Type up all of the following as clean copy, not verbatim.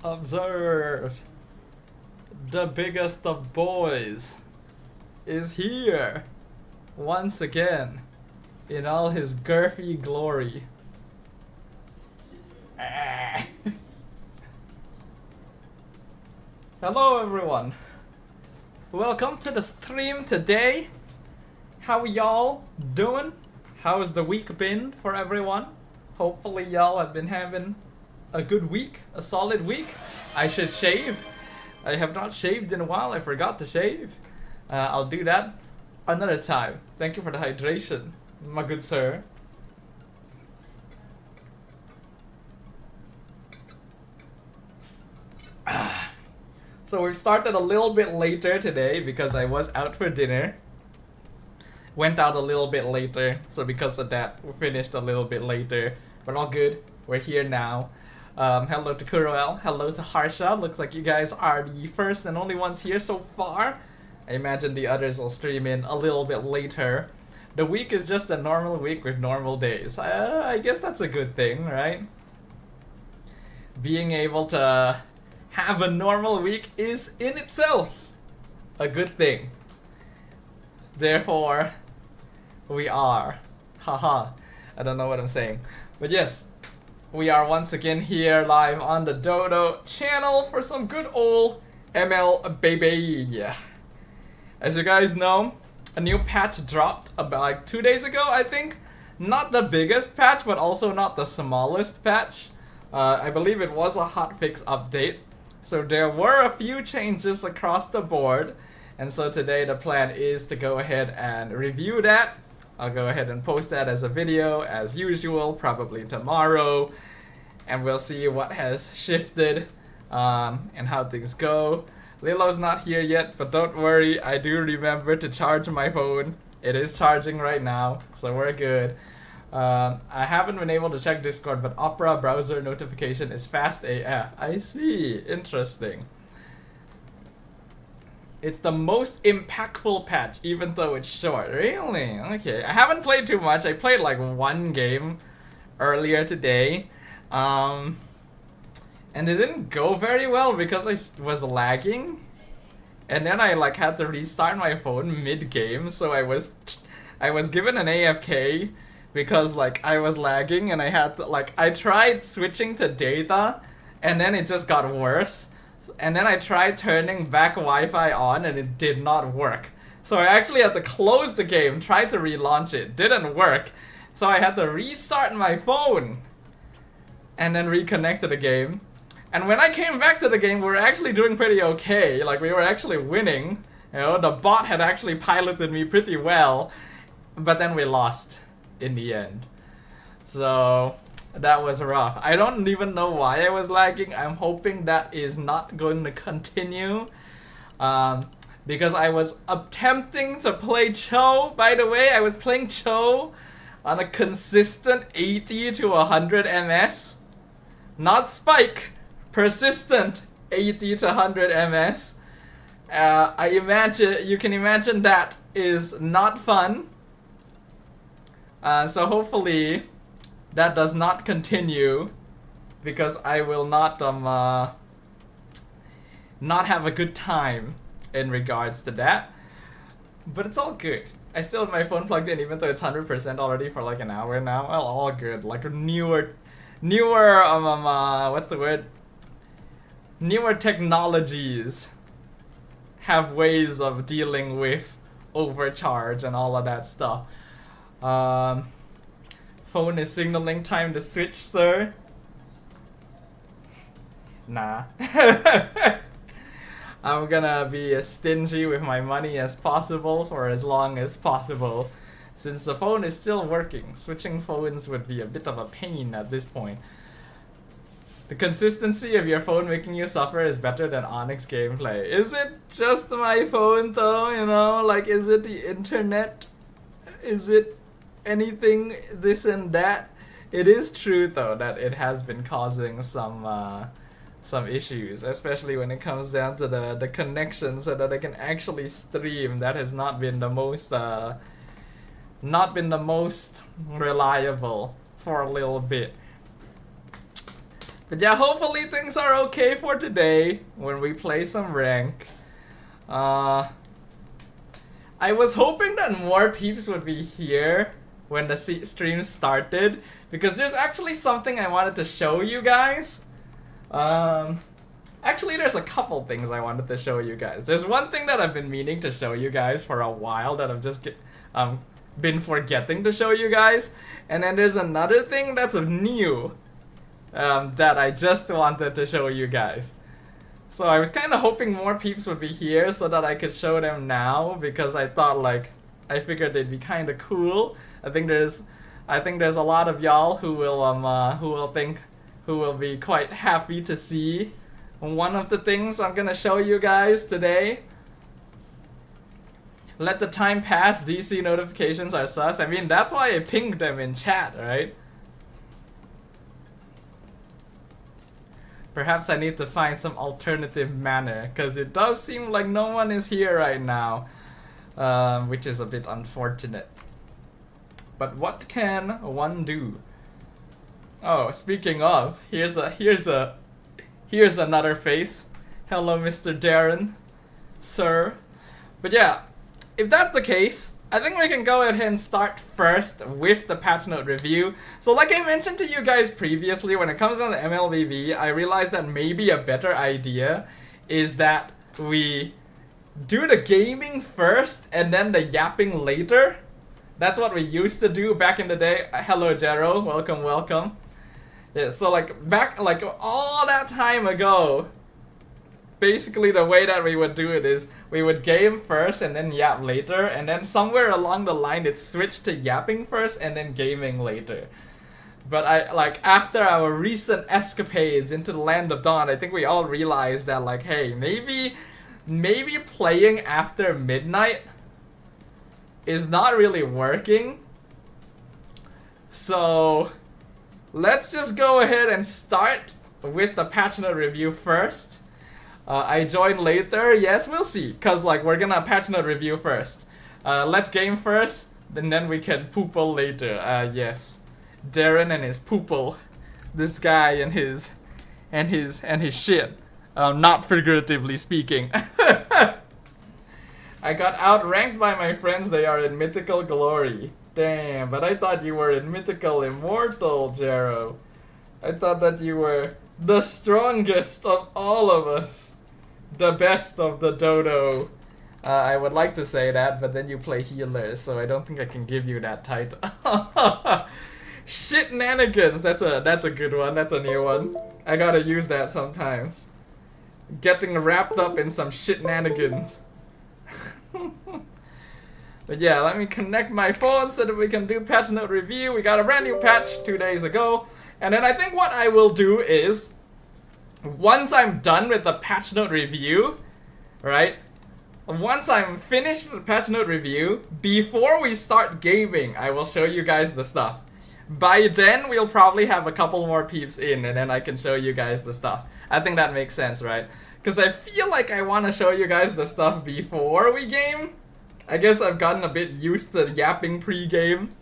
Observe! The biggest of boys is here once again in all his girthy glory. Hello everyone. Welcome to the stream today. How y'all doing? How's the week been for everyone? Hopefully y'all have been having a good week, a solid week. I should shave. I have not shaved in a while. I forgot to shave. I'll do that another time. Thank you for the hydration, my good sir. So we started a little bit later today because I was out for dinner. Went out a little bit later, so because of that, we finished a little bit later. But all good. We're here now. Hello to Kuroel. Hello to Harsha. Looks like you guys are the first and only ones here so far. I imagine the others will stream in a little bit later. The week is just a normal week with normal days. I guess that's a good thing, right? Being able to have a normal week is in itself a good thing. Therefore, we are. Haha. I don't know what I'm saying. But yes, we are once again here live on the Dodo channel for some good old mlbb. As you guys know, a new patch dropped about like 2 days ago, I think. Not the biggest patch, but also not the smallest patch. I believe it was a hotfix update. So there were a few changes across the board. And so today the plan is to go ahead and review that. I'll go ahead and post that as a video as usual, probably tomorrow. And we'll see what has shifted and how things go. Lilo's not here yet, but don't worry, I do remember to charge my phone. It is charging right now, so we're good. I haven't been able to check Discord, but Opera browser notification is fast AF. I see, interesting. It's the most impactful patch, even though it's short. Really? Okay. I haven't played too much. I played like one game earlier today. And it didn't go very well because I was lagging. And then I like had to restart my phone mid-game, so I was given an AFK because like I was lagging and I had to I tried switching to data and then it just got worse. And then I tried turning back Wi-Fi on and it did not work. So I actually had to close the game, try to relaunch it. Didn't work. So I had to restart my phone. And then reconnect to the game. And when I came back to the game, we were actually doing pretty okay. Like we were actually winning. You know, the bot had actually piloted me pretty well. But then we lost in the end. So that was rough. I don't even know why I was lagging. I'm hoping that is not going to continue. Because I was attempting to play Cho. By the way, I was playing Cho on a consistent 80 to 100 ms. Not spike. Persistent 80 to 100 ms. You can imagine that is not fun. So hopefully that does not continue, because I will not have a good time in regards to that. But it's all good. I still have my phone plugged in even though it's 100% already for like an hour now. Well, all good. Like newer what's the word? Newer technologies have ways of dealing with overcharge and all of that stuff. Phone is signaling time to switch, sir. Nah. I'm gonna be as stingy with my money as possible for as long as possible. Since the phone is still working, switching phones would be a bit of a pain at this point. The consistency of your phone making you suffer is better than Onyx gameplay. Is it just my phone though, you know? Like, is it the internet? Is it anything this and that? It is true though that it has been causing some issues, especially when it comes down to the connection so that I can actually stream. That has not been the most reliable for a little bit. But yeah, hopefully things are okay for today when we play some rank. I was hoping that more peeps would be here when the stream started, because there's actually something I wanted to show you guys. Actually, there's a couple things I wanted to show you guys. There's one thing that I've been meaning to show you guys for a while that I've just been forgetting to show you guys. And then there's another thing that's new that I just wanted to show you guys. So I was kind of hoping more peeps would be here so that I could show them now, because I thought, like, I figured they'd be kind of cool. I think there's a lot of y'all who will be quite happy to see one of the things I'm gonna show you guys today. Let the time pass, DC notifications are sus. I mean, that's why I pinged them in chat, right? Perhaps I need to find some alternative manner, because it does seem like no one is here right now, which is a bit unfortunate. But what can one do? Oh, speaking of, here's another face. Hello, Mr. Darren, sir. But yeah, if that's the case, I think we can go ahead and start first with the patch note review. So like I mentioned to you guys previously, when it comes down to mlbb, I realized that maybe a better idea is that we do the gaming first and then the yapping later. That's what we used to do back in the day. Hello, Jero. Welcome, welcome. Yeah, so back all that time ago, basically the way that we would do it is we would game first and then yap later, and then somewhere along the line it switched to yapping first and then gaming later. But after our recent escapades into the Land of Dawn, I think we all realized that, like, hey, maybe playing after midnight is not really working. So let's just go ahead and start with the patch note review first. I join later. Yes, we'll see. Cause we're gonna patch note review first. Let's game first, and then we can poople later. Yes, Darren and his poople. This guy and his shit. Not figuratively speaking. I got outranked by my friends. They are in mythical glory. Damn, but I thought you were in mythical immortal, Jero. I thought that you were the strongest of all of us. The best of the dodo. I would like to say that, but then you play healer, so I don't think I can give you that title. Shitnanigans. That's a good one. That's a new one. I gotta use that sometimes. Getting wrapped up in some shitnanigans. But yeah, let me connect my phone so that we can do patch note review. We got a brand new patch 2 days ago. And then I think what I will do is, once I'm done with the patch note review, right? Once I'm finished with the patch note review, before we start gaming, I will show you guys the stuff. By then, we'll probably have a couple more peeps in, and then I can show you guys the stuff. I think that makes sense, right? Because I feel like I want to show you guys the stuff before we game. I guess I've gotten a bit used to yapping pre-game,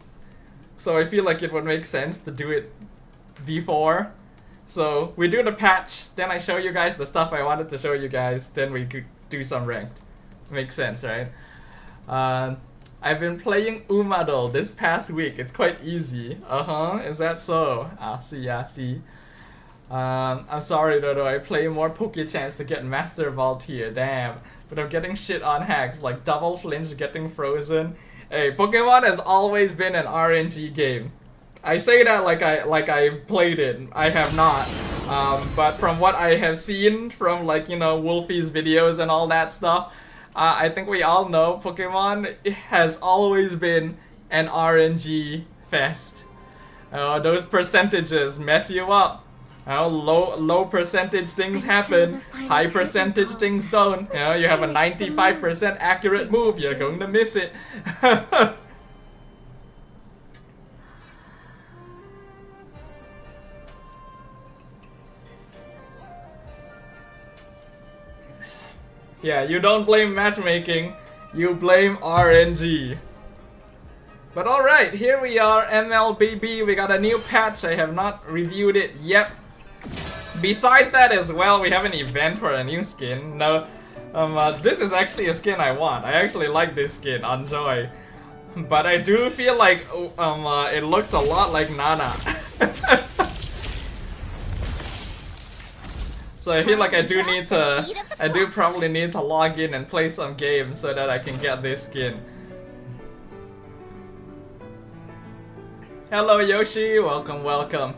so I feel like it would make sense to do it before. So we do the patch, then I show you guys the stuff I wanted to show you guys, then we could do some ranked. Makes sense, right? I've been playing Umadol this past week. It's quite easy. Is that so? I see. I'm sorry, Dodo. I play more Pokechamps to get Master Vault here. Damn. But I'm getting shit on hacks, like double flinch getting frozen. Hey, Pokemon has always been an RNG game. I say that like I played it. I have not. But from what I have seen from, like, you know, Wolfie's videos and all that stuff, I think we all know Pokemon has always been an RNG fest. Those percentages mess you up. Low percentage things happen, high percentage things don't. You know, you have a 95% accurate move, you're going to miss it. Yeah, you don't blame matchmaking, you blame RNG. But alright, here we are, mlbb. We got a new patch. I have not reviewed it yet. Besides that as well, we have an event for a new skin. No, this is actually a skin I want. I actually like this skin on Joy. But I do feel like it looks a lot like Nana. So I feel like I do probably need to log in and play some games so that I can get this skin. Hello Yoshi, welcome, welcome.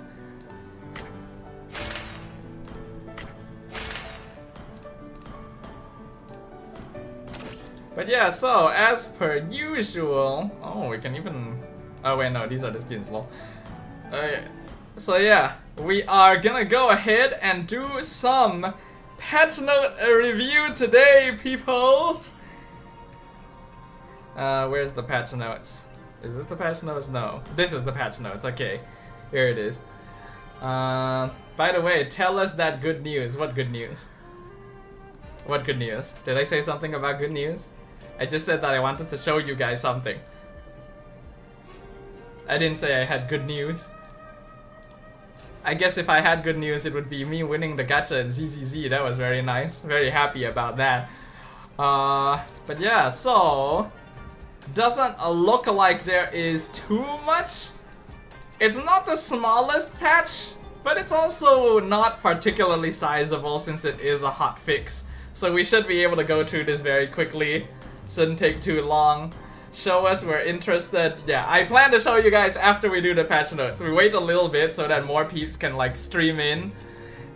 But yeah, so as per usual, oh, we can even, oh wait, no, these are the skins, lol. So yeah, we are gonna go ahead and do some patch note review today, peoples. Where's the patch notes? Is this the patch notes? No, this is the patch notes. Okay, here it is. By the way, tell us that good news. What good news? What good news? Did I say something about good news? I just said that I wanted to show you guys something. I didn't say I had good news. I guess if I had good news, it would be me winning the gacha in ZZZ. That was very nice. Very happy about that. But yeah, so doesn't look like there is too much. It's not the smallest patch, but it's also not particularly sizable since it is a hotfix. So we should be able to go through this very quickly. Shouldn't take too long. Show us we're interested. Yeah, I plan to show you guys after we do the patch notes. We wait a little bit so that more peeps can like stream in.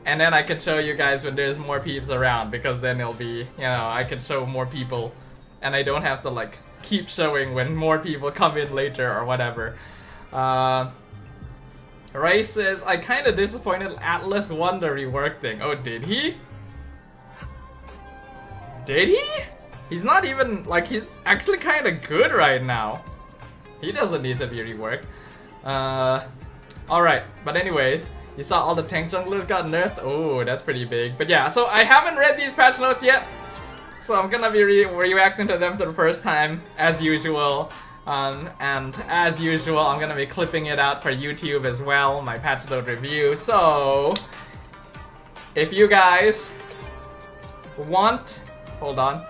And then I can show you guys when there's more peeps around, because then it'll be, you know, I can show more people. And I don't have to like keep showing when more people come in later or whatever. Ray says, I kinda disappointed Atlas won the rework thing. Oh, did he? Did he? He's not even, like, he's actually kind of good right now. He doesn't need to be reworked. Alright, but anyways, you saw all the tank junglers got nerfed? Oh, that's pretty big. But yeah, so I haven't read these patch notes yet. So I'm gonna be reacting to them for the first time, as usual. And as usual, I'm gonna be clipping it out for YouTube as well, my patch note review. So, if you guys want, hold on.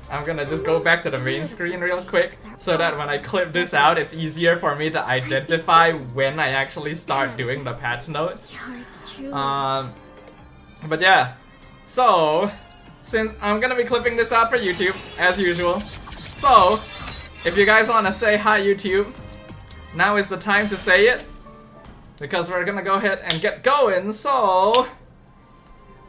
I'm gonna just go back to the main screen real quick so that when I clip this out, it's easier for me to identify when I actually start doing the patch notes. But yeah, so since I'm gonna be clipping this out for YouTube as usual, so if you guys wanna say hi YouTube, now is the time to say it, because we're gonna go ahead and get going. So,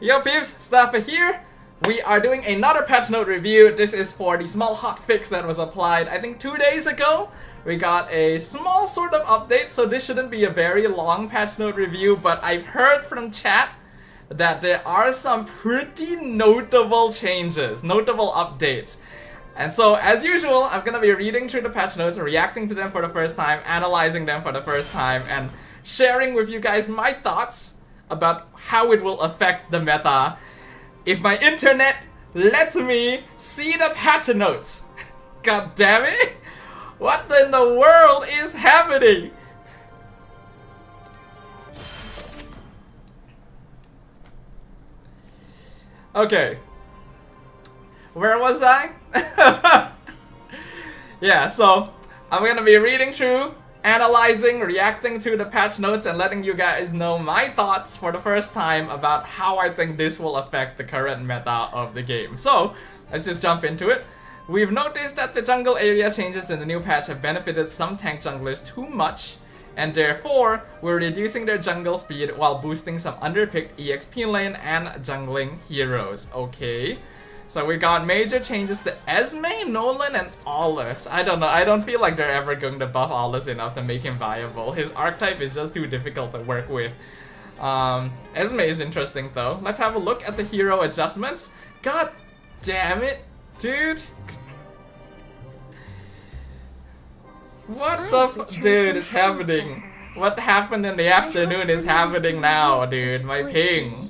yo peeps, Staffa here. We are doing another patch note review. This is for the small hotfix that was applied, I think 2 days ago. We got a small sort of update, so this shouldn't be a very long patch note review, but I've heard from chat that there are some pretty notable changes, notable updates. And so, as usual, I'm gonna be reading through the patch notes, reacting to them for the first time, analyzing them for the first time, and sharing with you guys my thoughts about how it will affect the meta if my internet lets me see the patch notes. God damn it! What in the world is happening? Okay. Where was I? Yeah, so I'm gonna be reading through, analyzing, reacting to the patch notes, and letting you guys know my thoughts for the first time about how I think this will affect the current meta of the game. So, let's just jump into it. We've noticed that the jungle area changes in the new patch have benefited some tank junglers too much, and therefore, we're reducing their jungle speed while boosting some underpicked EXP lane and jungling heroes. Okay. So we got major changes to Esme, Nolan, and Aulus. I don't know, I don't feel like they're ever going to buff Aulus enough to make him viable. His archetype is just too difficult to work with. Esme is interesting though. Let's have a look at the hero adjustments. God damn it, dude. What the dude, it's happening. What happened in the afternoon is happening now, dude. My ping.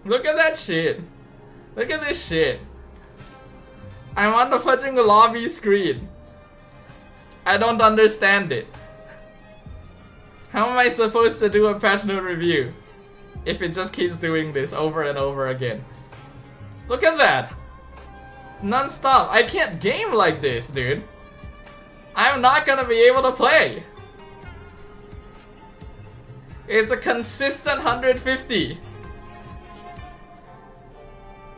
Look at that shit. Look at this shit. I'm on the fucking lobby screen. I don't understand it. How am I supposed to do a patch note review? if it just keeps doing this over and over again. Look at that! Non-stop. I can't game like this, dude. I'm not gonna be able to play. It's a consistent 150.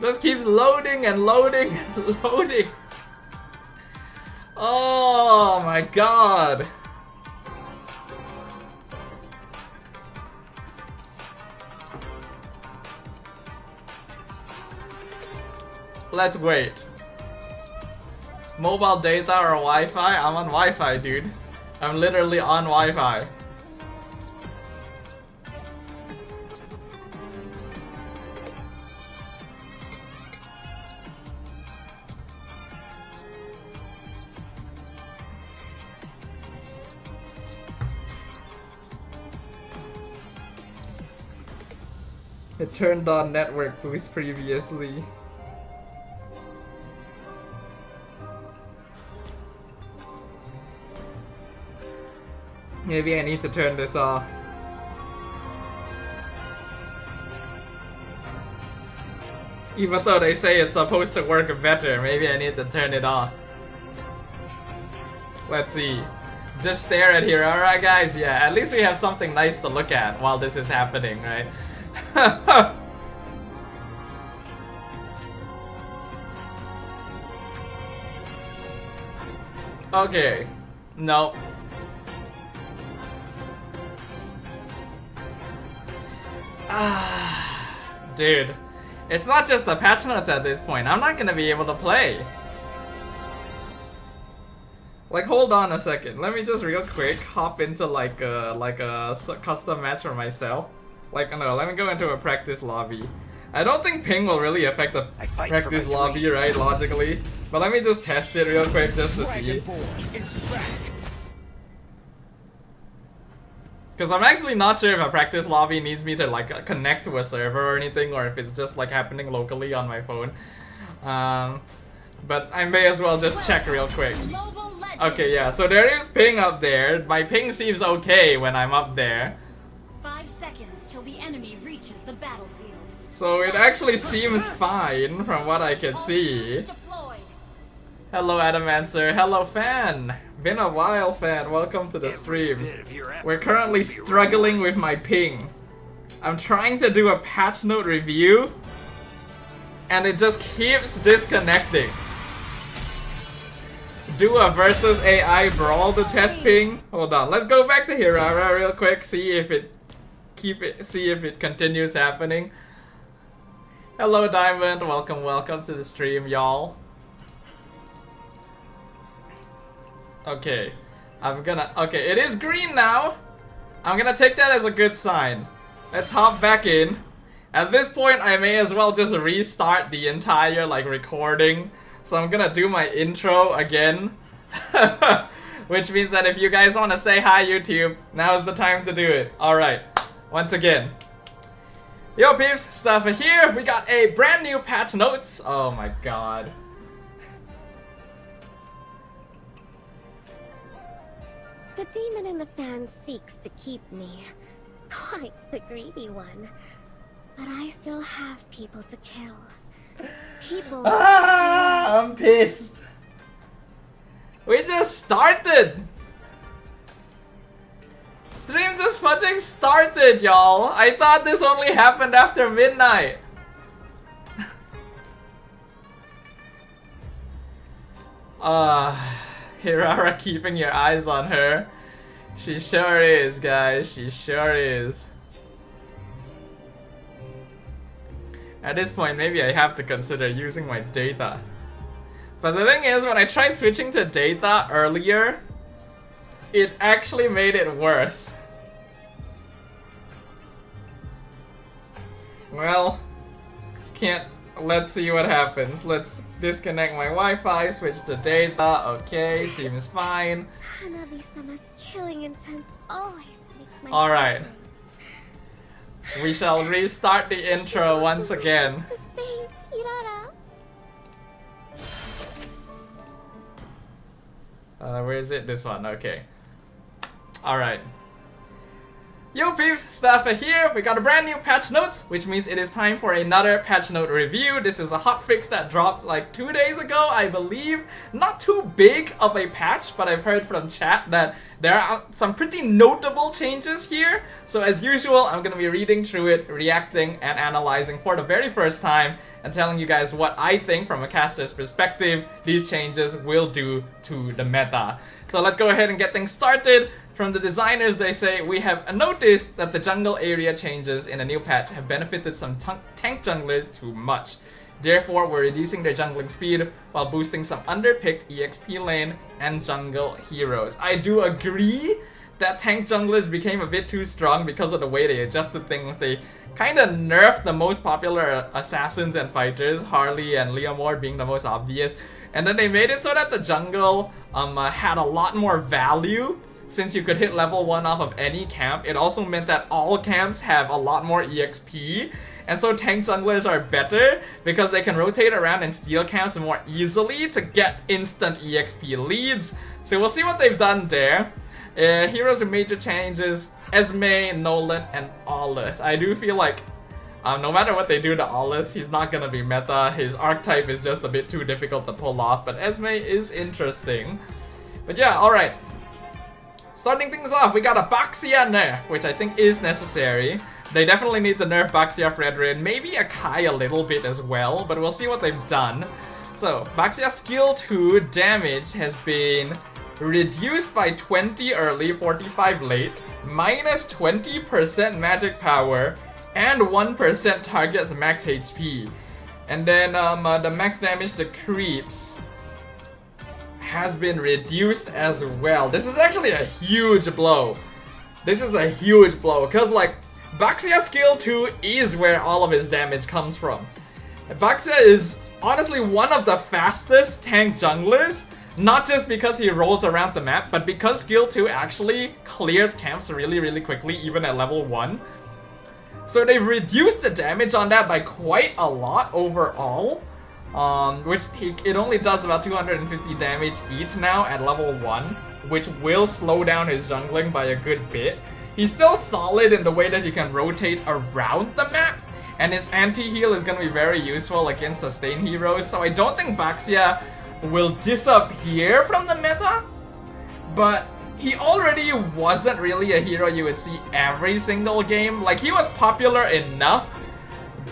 Just keeps loading and loading and loading. Oh my god. Let's wait. Mobile data or Wi-Fi? I'm on Wi-Fi, dude. I'm literally on Wi-Fi. It turned on network boost previously. Maybe I need to turn this off. Even though they say it's supposed to work better, maybe I need to turn it off. Let's see. Just stare at here. Alright guys, yeah, at least we have something nice to look at while this is happening, right? Okay. No. Dude. It's not just the patch notes at this point. I'm not gonna be able to play. Like, hold on a second. Let me just real quick hop into like a custom match for myself. Like, no, let me go into a practice lobby. I don't think ping will really affect the practice lobby, right, logically. But let me just test it real quick just to see. Because I'm actually not sure if a practice lobby needs me to like connect to a server or anything, or if it's just like happening locally on my phone. But I may as well just check real quick. Okay, yeah, so there is ping up there. My ping seems okay when I'm up there. 5 seconds till the enemy reaches the battlefield. So it actually seems fine from what I can see. Hello Adamancer, hello fan! Been a while fan, welcome to the stream. We're currently struggling with my ping. I'm trying to do a patch note review and it just keeps disconnecting. Do a versus AI brawl to test ping. Hold on, let's go back to Hirara real quick, see if it continues happening. Hello Diamond, welcome to the stream, y'all. Okay, okay, it is green now. I'm gonna take that as a good sign. Let's hop back in. At this point, I may as well just restart the entire like recording. So I'm gonna do my intro again. Which means that if you guys wanna say hi YouTube, now is the time to do it. Alright, once again. Yo peeps, Staffa here. We got a brand new patch notes. Oh my god. The demon in the fan seeks to keep me. Quite the greedy one. But I still have people to kill. People. I'm pissed. We just started. Stream just fucking started, y'all. I thought this only happened after midnight. Hirara keeping your eyes on her. She sure is, guys. She sure is. At this point, maybe I have to consider using my data. But the thing is, when I tried switching to data earlier, it actually made it worse. Well, let's see what happens. Let's disconnect my Wi-Fi, switch to data. Okay, seems fine. Hanabi-sama's killing intent always makes my Alright. We shall restart the intro once again. to save Kirara. Where is it? This one, okay. Alright. Yo peeps, Staffa here. We got a brand new patch notes, which means it is time for another patch note review. This is a hotfix that dropped like 2 days ago, I believe. Not too big of a patch, but I've heard from chat that there are some pretty notable changes here. So as usual, I'm gonna be reading through it, reacting and analyzing for the very first time, and telling you guys what I think from a caster's perspective these changes will do to the meta. So let's go ahead and get things started. From the designers, they say, we have noticed that the jungle area changes in a new patch have benefited some tank junglers too much. Therefore, we're reducing their jungling speed while boosting some underpicked EXP lane and jungle heroes. I do agree that tank junglers became a bit too strong because of the way they adjusted things. They kind of nerfed the most popular assassins and fighters, Harley and Leomord being the most obvious. And then they made it so that the jungle had a lot more value. Since you could hit level 1 off of any camp, it also meant that all camps have a lot more EXP. And so tank junglers are better because they can rotate around and steal camps more easily to get instant EXP leads. So we'll see what they've done there. Heroes with major changes, Esme, Nolan, and Aulus. I do feel like no matter what they do to Aulus, he's not gonna be meta. His archetype is just a bit too difficult to pull off, but Esme is interesting. But yeah, alright. Starting things off, we got a Baxia nerf, which I think is necessary. They definitely need to nerf Baxia Fredrin, maybe a Kai a little bit as well, but we'll see what they've done. So, Baxia skill 2 damage has been reduced by 20 early, 45 late, minus 20% magic power, and 1% target max HP. And then the max damage to creeps has been reduced as well. This is actually a huge blow. This is a huge blow because like Baxia skill 2 is where all of his damage comes from. Baxia is honestly one of the fastest tank junglers, not just because he rolls around the map, but because skill 2 actually clears camps really quickly even at level 1. So they've reduced the damage on that by quite a lot overall. It only does about 250 damage each now at level 1, which will slow down his jungling by a good bit. He's still solid in the way that he can rotate around the map, and his anti-heal is going to be very useful against sustain heroes, so I don't think Baxia will disappear from the meta, but he already wasn't really a hero you would see every single game. Like, he was popular enough,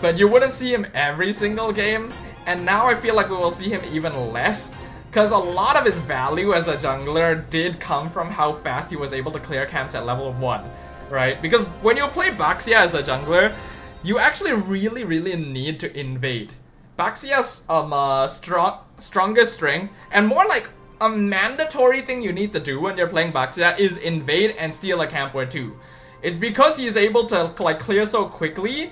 but you wouldn't see him every single game. And now I feel like we will see him even less, because a lot of his value as a jungler did come from how fast he was able to clear camps at level 1, right? Because when you play Baxia as a jungler, you actually really need to invade. Baxia's strongest strength, and more like a mandatory thing you need to do when you're playing Baxia, is invade and steal a camp or two. It's because he's able to like clear so quickly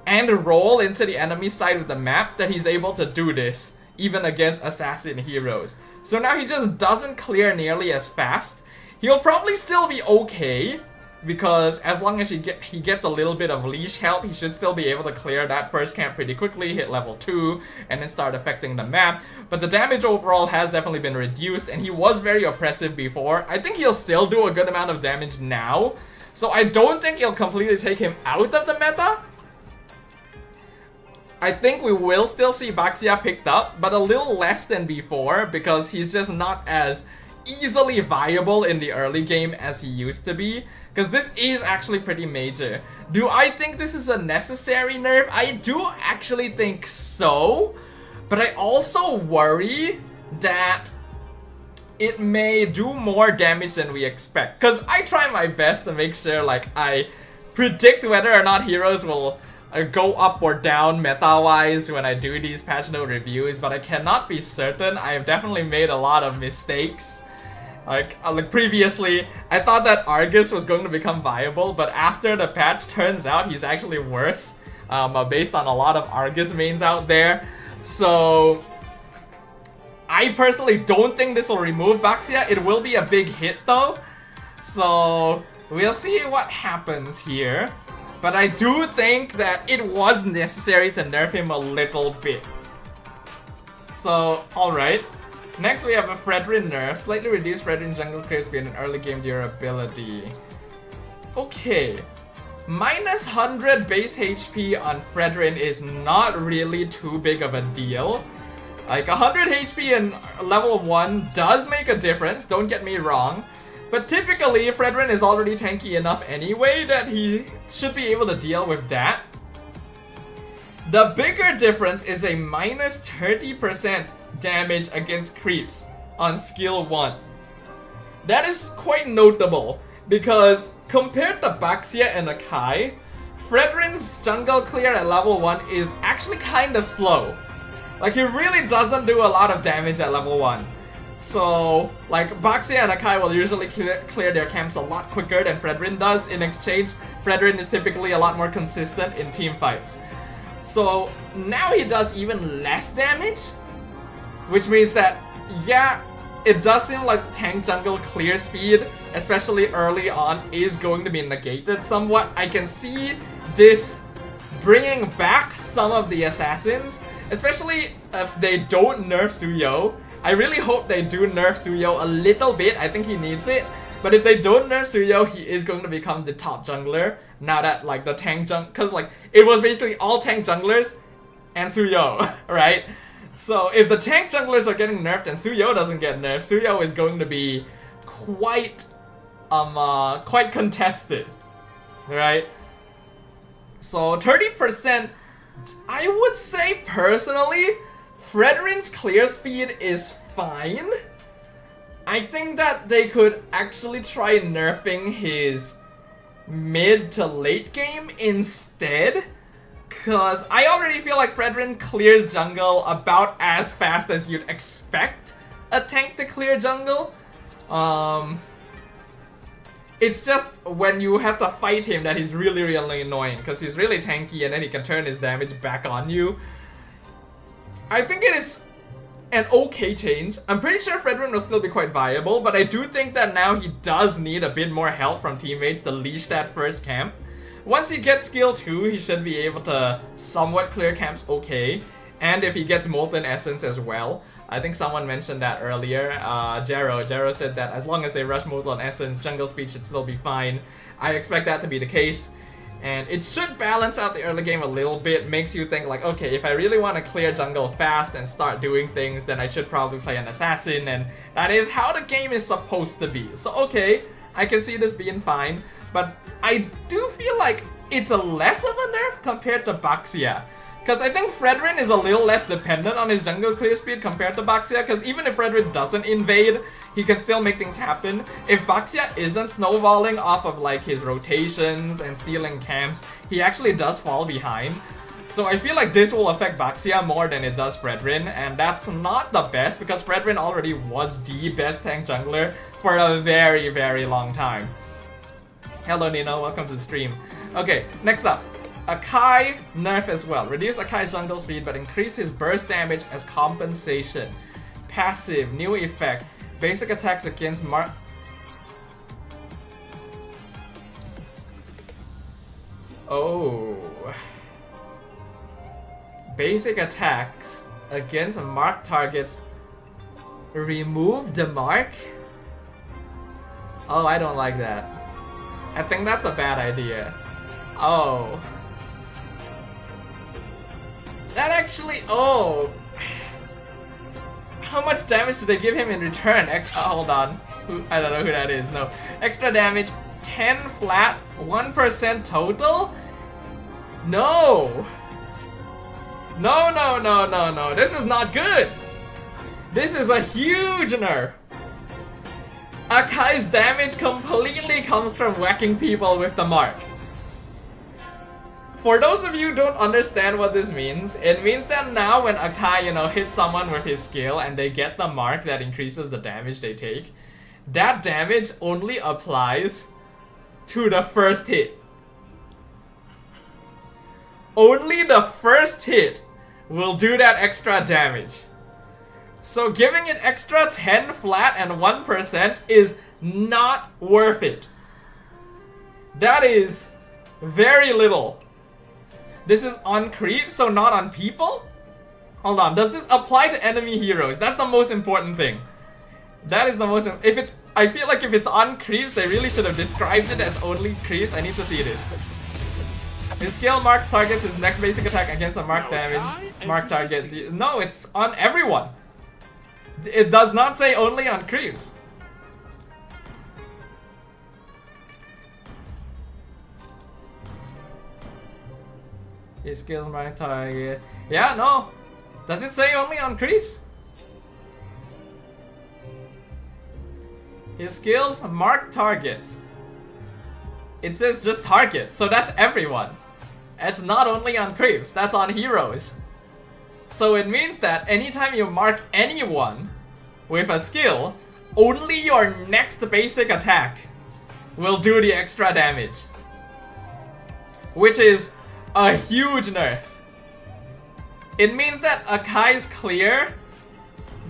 and roll into the enemy side of the map that he's able to do this, even against assassin heroes. So now he just doesn't clear nearly as fast. He'll probably still be okay, because as long as he gets a little bit of leash help, he should still be able to clear that first camp pretty quickly, hit level 2, and then start affecting the map. But the damage overall has definitely been reduced, and he was very oppressive before. I think he'll still do a good amount of damage now, so I don't think he'll completely take him out of the meta. I think we will still see Baxia picked up, but a little less than before, because he's just not as easily viable in the early game as he used to be, because this is actually pretty major. Do I think this is a necessary nerf? I do actually think so, but I also worry that it may do more damage than we expect, because I try my best to make sure like I predict whether or not heroes will go up or down meta-wise when I do these patch note reviews, but I cannot be certain. I have definitely made a lot of mistakes. Like previously, I thought that Argus was going to become viable, but after the patch, turns out he's actually worse, based on a lot of Argus mains out there. So I personally don't think this will remove Baxia. It will be a big hit though, so we'll see what happens here. But I do think that it was necessary to nerf him a little bit. So, alright. Next we have a Fredrin nerf. Slightly reduced Fredrin's jungle clear speed and early game durability. Okay. minus 100 base HP on Fredrin is not really too big of a deal. Like 100 HP in level 1 does make a difference, don't get me wrong. But typically Fredrin is already tanky enough anyway that he should be able to deal with that. The bigger difference is a minus 30% damage against creeps on skill 1. That is quite notable because compared to Baxia and Akai, Fredrin's jungle clear at level 1 is actually kind of slow. Like he really doesn't do a lot of damage at level 1. So like Baxia and Akai will usually clear their camps a lot quicker than Fredrin does. In exchange, Fredrin is typically a lot more consistent in team fights. So now he does even less damage, which means that, yeah, it does seem like tank jungle clear speed, especially early on, is going to be negated somewhat. I can see this bringing back some of the assassins, especially if they don't nerf Suyo. I really hope they do nerf Suyo a little bit. I think he needs it. But if they don't nerf Suyo, he is going to become the top jungler. Now that like the tank cause like it was basically all tank junglers and Suyo, right? So if the tank junglers are getting nerfed and Suyo doesn't get nerfed, Suyo is going to be quite contested, right? So 30%, I would say personally, Fredrin's clear speed is fine. I think that they could actually try nerfing his mid to late game instead, cause I already feel like Fredrin clears jungle about as fast as you'd expect a tank to clear jungle. It's just when you have to fight him that he's really, really annoying, cause he's really tanky and then he can turn his damage back on you. I think it is an okay change. I'm pretty sure Fredrin will still be quite viable, but I do think that now he does need a bit more help from teammates to leash that first camp. Once he gets skill 2, he should be able to somewhat clear camps okay. And if he gets Molten Essence as well. I think someone mentioned that earlier. Jero said that as long as they rush Molten Essence, jungle speed should still be fine. I expect that to be the case. And it should balance out the early game a little bit, makes you think like, okay, if I really want to clear jungle fast and start doing things, then I should probably play an assassin, and that is how the game is supposed to be. So okay, I can see this being fine, but I do feel like it's a less of a nerf compared to Baxia. Because I think Fredrin is a little less dependent on his jungle clear speed compared to Baxia, because even if Fredrin doesn't invade, he can still make things happen. If Baxia isn't snowballing off of like his rotations and stealing camps, he actually does fall behind. So I feel like this will affect Baxia more than it does Fredrin, and that's not the best because Fredrin already was the best tank jungler for a very, very long time. Hello Nino, welcome to the stream. Okay, next up. Akai nerf as well. Reduce Akai's jungle speed but increase his burst damage as compensation. Passive, new effect. Basic attacks against Oh. Basic attacks against marked targets. Remove the mark? Oh, I don't like that. I think that's a bad idea. Oh. That actually, oh. How much damage do they give him in return? Hold on. I don't know who that is. No. Extra damage, 10 flat, 1% total? No. No, no, no, no, no. This is not good. This is a huge nerf. Akai's damage completely comes from whacking people with the mark. For those of you who don't understand what this means, it means that now when Akai, hits someone with his skill and they get the mark that increases the damage they take, that damage only applies to the first hit. Only the first hit will do that extra damage. So giving it extra 10 flat and 1% is not worth it. That is very little. This is on creep, so not on people? Hold on, does this apply to enemy heroes? That's the most important thing. That is the most, I feel like if it's on creeps, they really should have described it as only creeps. I need to see it. His skill marks targets his next basic attack against a marked damage. Mark target. No, it's on everyone. It does not say only on creeps. His skills mark target. Yeah, no. Does it say only on creeps? His skills mark targets. It says just targets, so that's everyone. It's not only on creeps, that's on heroes. So it means that anytime you mark anyone with a skill, only your next basic attack will do the extra damage. Which is a huge nerf. It means that Akai's clear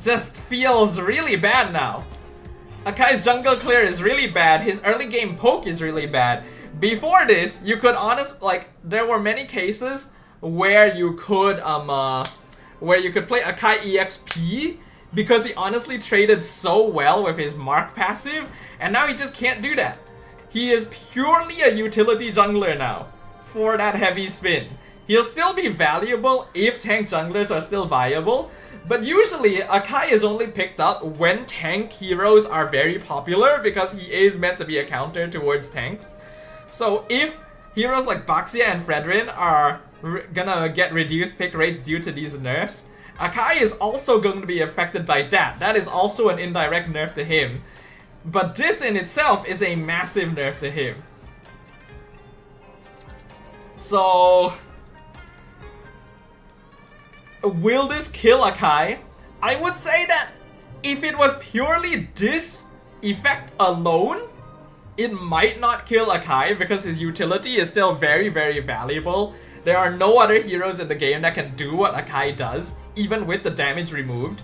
just feels really bad now. Akai's jungle clear is really bad, his early game poke is really bad. Before this, you could there were many cases where you could play Akai EXP because he honestly traded so well with his mark passive, and now he just can't do that. He is purely a utility jungler now for that heavy spin. He'll still be valuable if tank junglers are still viable, but usually Akai is only picked up when tank heroes are very popular because he is meant to be a counter towards tanks. So if heroes like Baxia and Fredrin are gonna get reduced pick rates due to these nerfs, Akai is also going to be affected by that. That is also an indirect nerf to him. But this in itself is a massive nerf to him. So will this kill Akai? I would say that if it was purely this effect alone, it might not kill Akai because his utility is still very, very valuable. There are no other heroes in the game that can do what Akai does, even with the damage removed.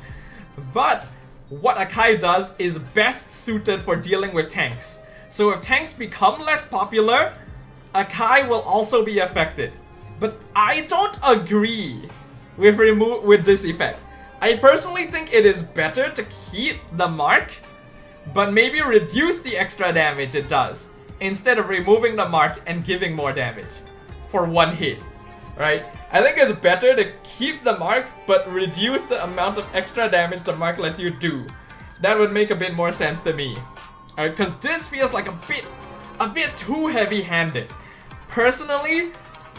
But what Akai does is best suited for dealing with tanks. So if tanks become less popular, Akai will also be affected. But I don't agree with this effect. I personally think it is better to keep the mark, but maybe reduce the extra damage it does, instead of removing the mark and giving more damage for one hit, right? I think it's better to keep the mark, but reduce the amount of extra damage the mark lets you do. That would make a bit more sense to me. Alright, because this feels like a bit too heavy-handed. Personally,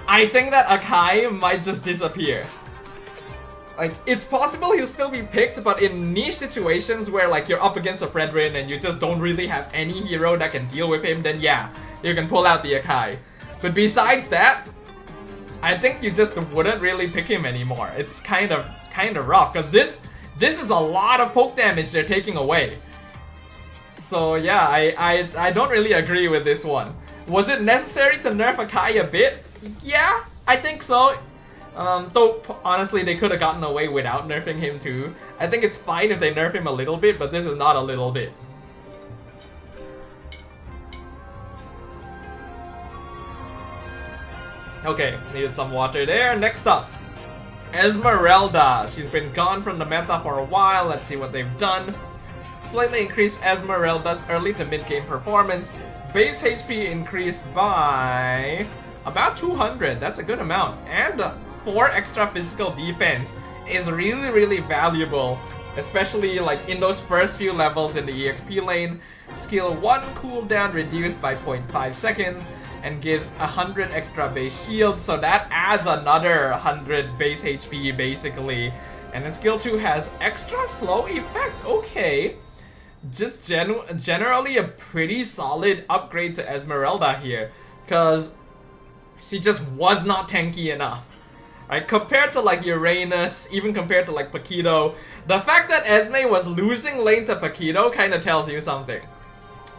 I think that Akai might just disappear. Like, it's possible he'll still be picked, but in niche situations where like you're up against a Fredrin and you just don't really have any hero that can deal with him, then yeah, you can pull out the Akai. But besides that, I think you just wouldn't really pick him anymore. It's kind of rough, because this is a lot of poke damage they're taking away. So yeah, I don't really agree with this one. Was it necessary to nerf Akai a bit? Yeah, I think so. Though honestly they could have gotten away without nerfing him too. I think it's fine if they nerf him a little bit, but this is not a little bit. Okay, needed some water there. Next up, Esmeralda. She's been gone from the meta for a while. Let's see what they've done. Slightly increased Esmeralda's early to mid game performance. Base HP increased by about 200. That's a good amount. And 4 extra physical defense is really, really valuable, especially like in those first few levels in the EXP lane. Skill 1 cooldown reduced by 0.5 seconds and gives 100 extra base shield, so that adds another 100 base HP basically. And then skill 2 has extra slow effect. Okay, just generally a pretty solid upgrade to Esmeralda here, because she just was not tanky enough. Right, compared to like Uranus, even compared to like Paquito, the fact that Esme was losing lane to Paquito kind of tells you something,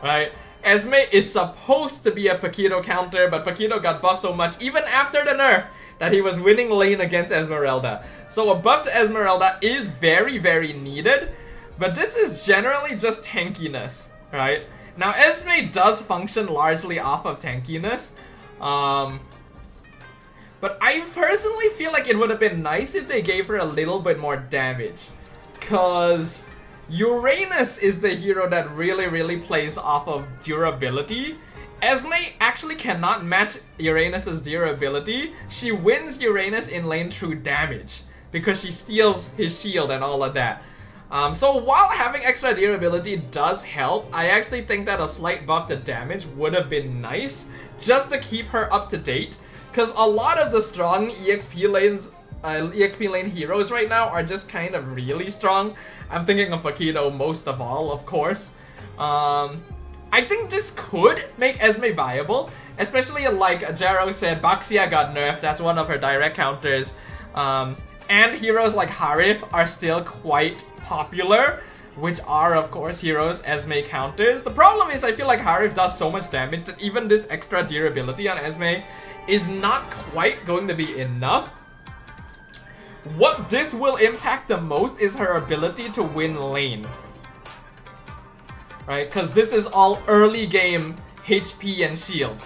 right? Esme is supposed to be a Paquito counter, but Paquito got buffed so much even after the nerf that he was winning lane against Esmeralda. So a buff to Esmeralda is very, very needed, but this is generally just tankiness, right? Now Esme does function largely off of tankiness, but I personally feel like it would have been nice if they gave her a little bit more damage, cause Uranus is the hero that really, really plays off of durability, Esme actually cannot match Uranus's durability. She wins Uranus in lane through damage because she steals his shield and all of that. So while having extra durability does help, I actually think that a slight buff to damage would have been nice just to keep her up to date, because a lot of the strong EXP lane heroes right now are just kind of really strong. I'm thinking of Paquito most of all, of course. I think this could make Esme viable, especially like Jaro said, Baxia got nerfed, that's one of her direct counters. And heroes like Harif are still quite popular, which are of course heroes Esme counters. The problem is I feel like Harif does so much damage that even this extra durability on Esme is not quite going to be enough. What this will impact the most is her ability to win lane. Right, because this is all early game HP and shield.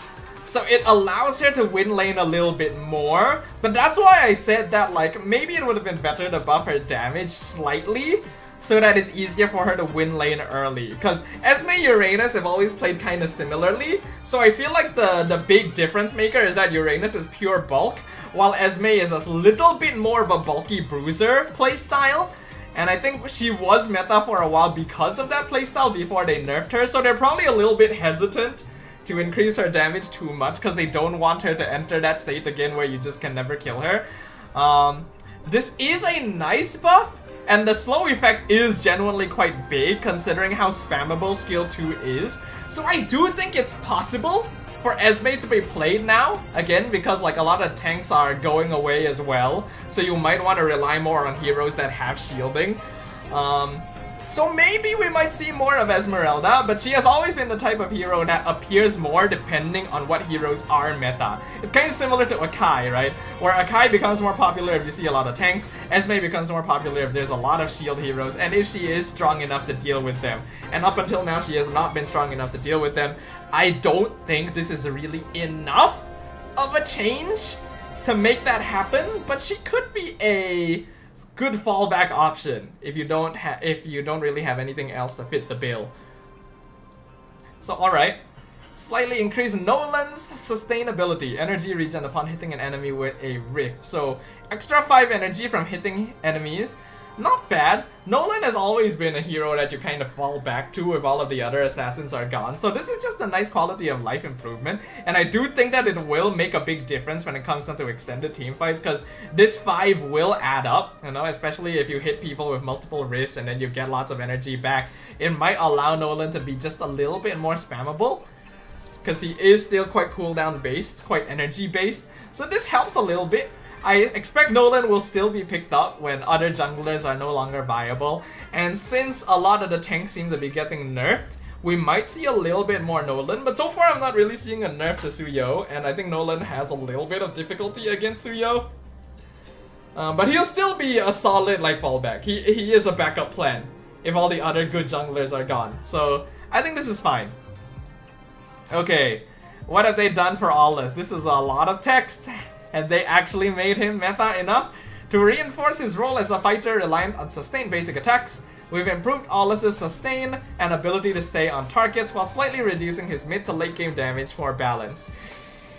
So it allows her to win lane a little bit more. But that's why I said that like maybe it would have been better to buff her damage slightly so that it's easier for her to win lane early. Because Esme Uranus have always played kind of similarly. So I feel like the big difference maker is that Uranus is pure bulk, while Esme is a little bit more of a bulky bruiser playstyle. And I think she was meta for a while because of that playstyle before they nerfed her. So they're probably a little bit hesitant to increase her damage too much because they don't want her to enter that state again where you just can never kill her. This is a nice buff, and the slow effect is genuinely quite big considering how spammable skill 2 is. So I do think it's possible for Esme to be played now, again, because like a lot of tanks are going away as well. So you might want to rely more on heroes that have shielding. So maybe we might see more of Esmeralda, but she has always been the type of hero that appears more depending on what heroes are meta. It's kind of similar to Akai, right? Where Akai becomes more popular if you see a lot of tanks, Esme becomes more popular if there's a lot of shield heroes, and if she is strong enough to deal with them. And up until now, she has not been strong enough to deal with them. I don't think this is really enough of a change to make that happen, but she could be a good fallback option if you don't really have anything else to fit the bill. So alright, slightly increase Nolan's sustainability, energy regen upon hitting an enemy with a rift. So extra 5 energy from hitting enemies. Not bad. Nolan has always been a hero that you kind of fall back to if all of the other assassins are gone. So this is just a nice quality of life improvement. And I do think that it will make a big difference when it comes down to extended team fights, because this 5 will add up, you know, especially if you hit people with multiple rifts and then you get lots of energy back. It might allow Nolan to be just a little bit more spammable, because he is still quite cooldown based, quite energy based. So this helps a little bit. I expect Nolan will still be picked up when other junglers are no longer viable, and since a lot of the tanks seem to be getting nerfed, we might see a little bit more Nolan, but so far I'm not really seeing a nerf to Suyo, and I think Nolan has a little bit of difficulty against Suyo. But he'll still be a solid like fallback. He is a backup plan if all the other good junglers are gone, so I think this is fine. Okay, what have they done for Aulus? This is a lot of text. Have they actually made him meta enough? To reinforce his role as a fighter reliant on sustained basic attacks, we've improved Aulus's sustain and ability to stay on targets while slightly reducing his mid to late game damage for balance.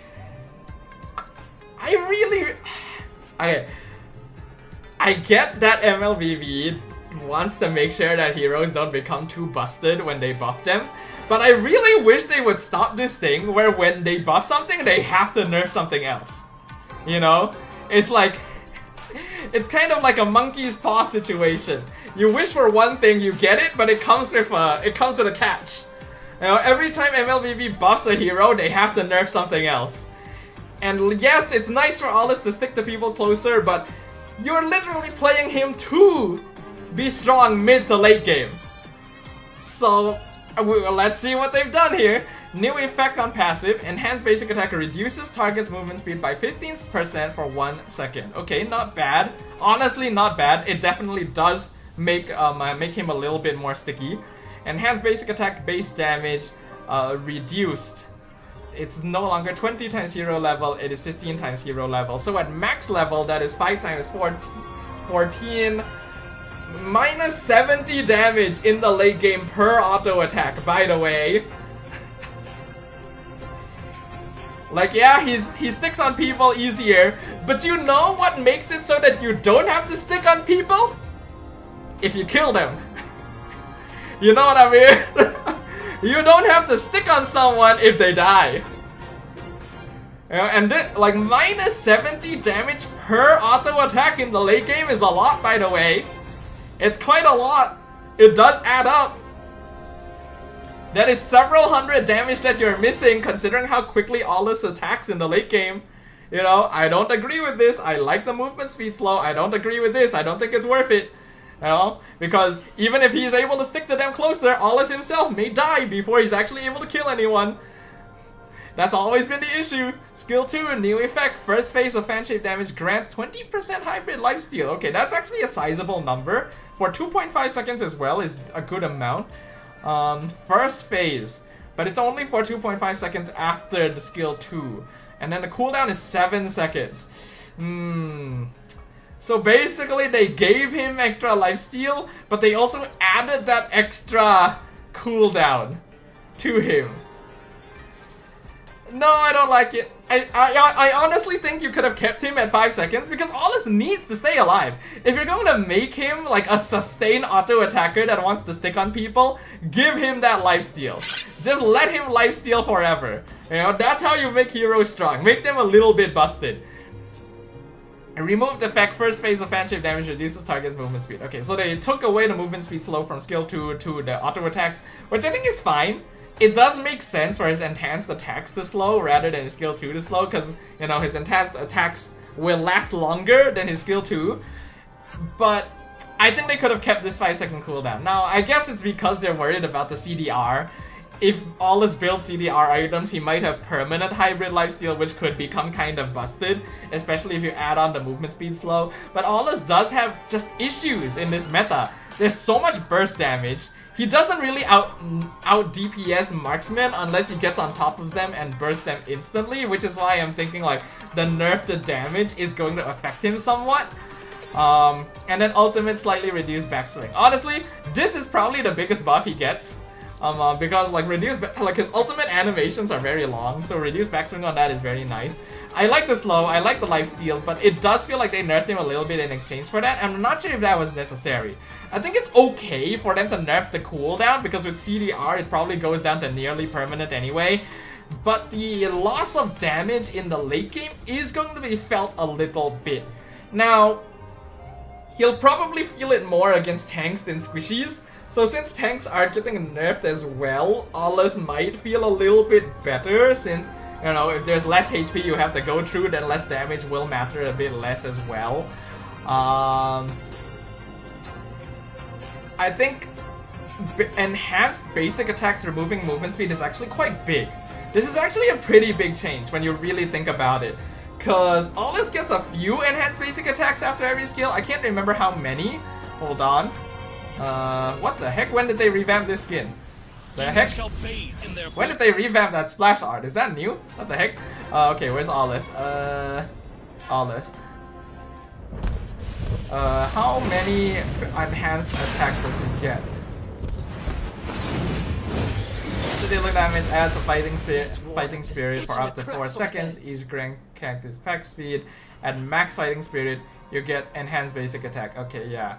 I get that mlbb wants to make sure that heroes don't become too busted when they buff them, but I really wish they would stop this thing where when they buff something, they have to nerf something else. You know, it's like, it's kind of like a monkey's paw situation. You wish for one thing, you get it, but it comes with a catch. You know, every time mlbb buffs a hero, they have to nerf something else. And yes, it's nice for Aulus to stick to people closer, but you're literally playing him to be strong mid to late game. So let's see what they've done here. New effect on passive, enhanced basic attack reduces target's movement speed by 15% for 1 second. Okay, not bad. Honestly, not bad. It definitely does make him a little bit more sticky. Enhanced basic attack base damage reduced. It's no longer 20 times hero level, it is 15 times hero level. So at max level, that is 5 times 14 minus 70 damage in the late game per auto attack, by the way. Like, yeah, he sticks on people easier, but you know what makes it so that you don't have to stick on people? If you kill them. You know what I mean? You don't have to stick on someone if they die. You know, and this, like, minus 70 damage per auto attack in the late game is a lot, by the way. It's quite a lot. It does add up. That is several hundred damage that you're missing, considering how quickly Aulus attacks in the late game. You know, I don't agree with this. I like the movement speed slow. I don't agree with this. I don't think it's worth it. You know, because even if he's able to stick to them closer, Aulus himself may die before he's actually able to kill anyone. That's always been the issue. Skill 2, new effect. First phase of fan shape damage grants 20% hybrid lifesteal. Okay, that's actually a sizable number. For 2.5 seconds as well is a good amount. First phase, but it's only for 2.5 seconds after the skill 2. And then the cooldown is 7 seconds. So basically they gave him extra lifesteal, but they also added that extra cooldown to him. No, I don't like it. I honestly think you could have kept him at 5 seconds because Aulus needs to stay alive. If you're going to make him like a sustained auto attacker that wants to stick on people, give him that lifesteal. Just let him lifesteal forever. You know, that's how you make heroes strong. Make them a little bit busted. Removed effect, first phase of fan shape damage reduces target's movement speed. Okay, so they took away the movement speed slow from skill 2 to the auto attacks, which I think is fine. It does make sense for his enhanced attacks to slow rather than his skill 2 to slow, because, you know, his enhanced attacks will last longer than his skill 2. But I think they could have kept this 5-second cooldown. Now, I guess it's because they're worried about the CDR. If Aulus builds CDR items, he might have permanent hybrid lifesteal, which could become kind of busted, especially if you add on the movement speed slow. But Aulus does have just issues in this meta. There's so much burst damage. He doesn't really out DPS marksmen unless he gets on top of them and bursts them instantly, which is why I'm thinking like the nerf to damage is going to affect him somewhat. And then ultimate slightly reduced backswing. Honestly, this is probably the biggest buff he gets. Because like his ultimate animations are very long, so reduced backswing on that is very nice. I like the slow, I like the lifesteal, but it does feel like they nerfed him a little bit in exchange for that. I'm not sure if that was necessary. I think it's okay for them to nerf the cooldown, because with CDR it probably goes down to nearly permanent anyway. But the loss of damage in the late game is going to be felt a little bit. Now, he'll probably feel it more against tanks than squishies. So since tanks are getting nerfed as well, Aulus might feel a little bit better since, you know, if there's less HP you have to go through, then less damage will matter a bit less as well. I think enhanced basic attacks removing movement speed is actually quite big. This is actually a pretty big change when you really think about it. Cause Aulus gets a few enhanced basic attacks after every skill. I can't remember how many. Hold on. What the heck? When did they revamp this skin? The heck? When did they revamp that splash art? Is that new? What the heck? Okay, where's Aulus? Aulus. How many enhanced attacks does he get? Dealing damage adds a fighting spirit for up to 4 seconds. Each grand cactus pack speed. At max fighting spirit, you get enhanced basic attack. Okay, yeah.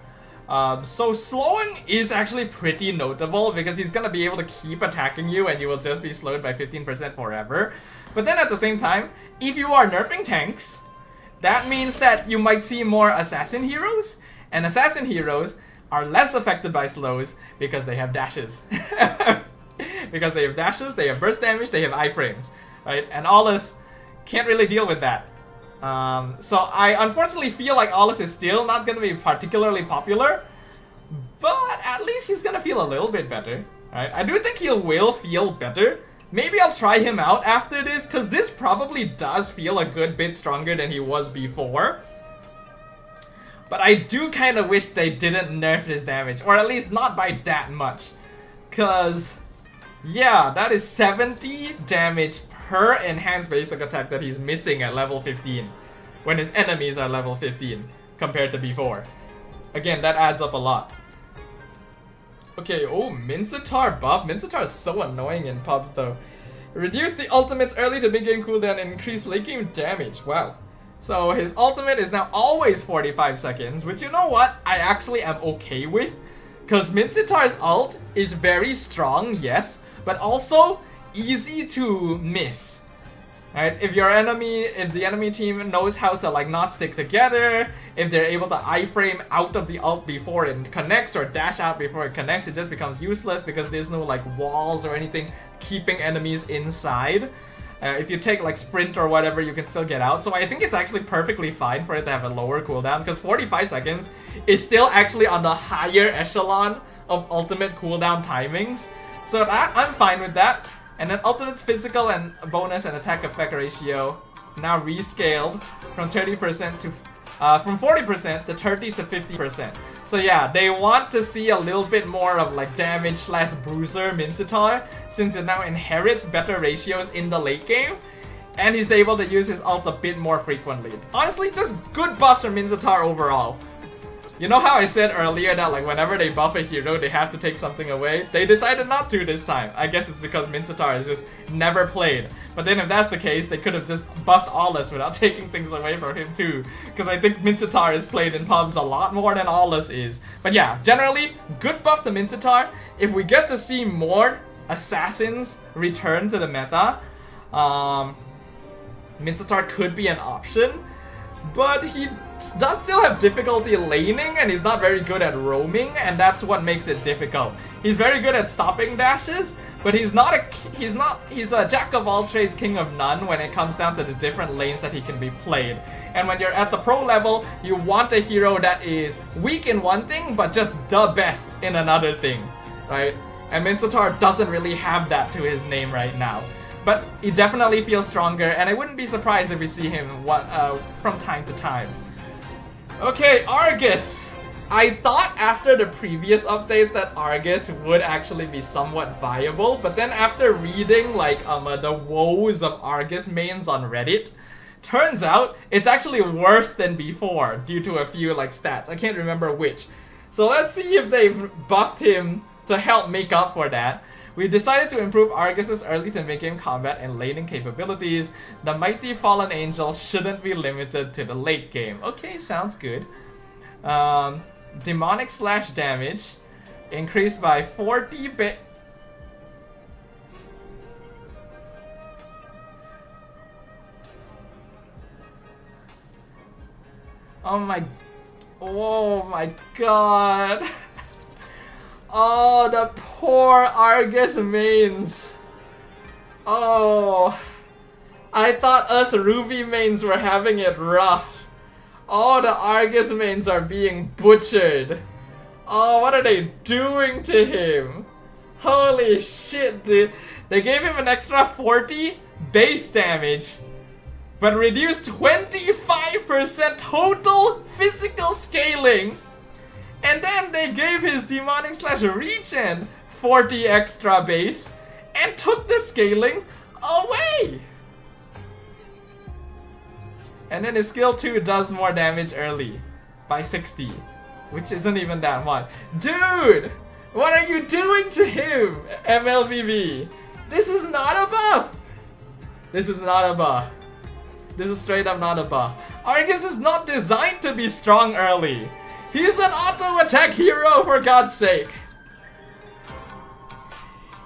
So slowing is actually pretty notable because he's gonna be able to keep attacking you and you will just be slowed by 15% forever. But then at the same time, if you are nerfing tanks, that means that you might see more assassin heroes, and assassin heroes are less affected by slows because they have dashes. Because they have dashes, they have burst damage, they have iframes, right? And Aulus can't really deal with that. So I unfortunately feel like Aulus is still not going to be particularly popular, but at least he's going to feel a little bit better, right? I do think he will feel better. Maybe I'll try him out after this, because this probably does feel a good bit stronger than he was before. But I do kind of wish they didn't nerf his damage, or at least not by that much. Because, yeah, that is 70 damage per enhanced basic attack that he's missing at level 15 when his enemies are level 15 compared to before. Again, that adds up a lot. Okay, oh, Mincetar buff. Mincetar is so annoying in pubs though. Reduce the ultimates early to mid-game cooldown and increase late-game damage. Wow. So his ultimate is now always 45 seconds, which, you know what, I actually am okay with. Because Mincetar's ult is very strong, yes, but also easy to miss. Right? If the enemy team knows how to like not stick together, if they're able to iframe out of the ult before it connects or dash out before it connects, it just becomes useless because there's no like walls or anything keeping enemies inside. If you take like sprint or whatever, you can still get out. So I think it's actually perfectly fine for it to have a lower cooldown because 45 seconds is still actually on the higher echelon of ultimate cooldown timings. So that, I'm fine with that. And then ultimate's physical and bonus and attack effect ratio now rescaled from 30% to from 40% to 30 to 50%. So yeah, they want to see a little bit more of like damage slash bruiser Mincetar since it now inherits better ratios in the late game. And he's able to use his ult a bit more frequently. Honestly, just good buffs for Mincetar overall. You know how I said earlier that like whenever they buff a hero, they have to take something away? They decided not to this time. I guess it's because Mincetar is just never played. But then if that's the case, they could have just buffed Aulus without taking things away from him too. Because I think Mincetar is played in pubs a lot more than Aulus is. But yeah, generally, good buff to Mincetar. If we get to see more assassins return to the meta, Mincetar could be an option. But he does still have difficulty laning and he's not very good at roaming, and that's what makes it difficult. He's very good at stopping dashes, but he's a jack of all trades, king of none when it comes down to the different lanes that he can be played. And when you're at the pro level, you want a hero that is weak in one thing but just the best in another thing, right? And Mincetar doesn't really have that to his name right now. But he definitely feels stronger, and I wouldn't be surprised if we see him from time to time. Okay, Argus! I thought after the previous updates that Argus would actually be somewhat viable, but then after reading like the woes of Argus mains on Reddit, turns out it's actually worse than before due to a few like stats. I can't remember which. So let's see if they've buffed him to help make up for that. We decided to improve Argus's early to mid-game combat and laning capabilities. The mighty fallen angel shouldn't be limited to the late game. Okay, sounds good. Demonic slash damage increased by 40 bit. Oh my god. Oh, the poor Argus mains. Oh, I thought us Ruby mains were having it rough. Oh, the Argus mains are being butchered. Oh, what are they doing to him? Holy shit, dude. They gave him an extra 40 base damage, but reduced 25% total physical scaling. And then they gave his demonic slash regen 40 extra base and took the scaling away. And then his skill 2 does more damage early by 60, which isn't even that much. Dude, what are you doing to him, mlbb? This is not a buff. This is not a buff. This is straight up not a buff. Argus is not designed to be strong early. He's an auto-attack hero, for God's sake!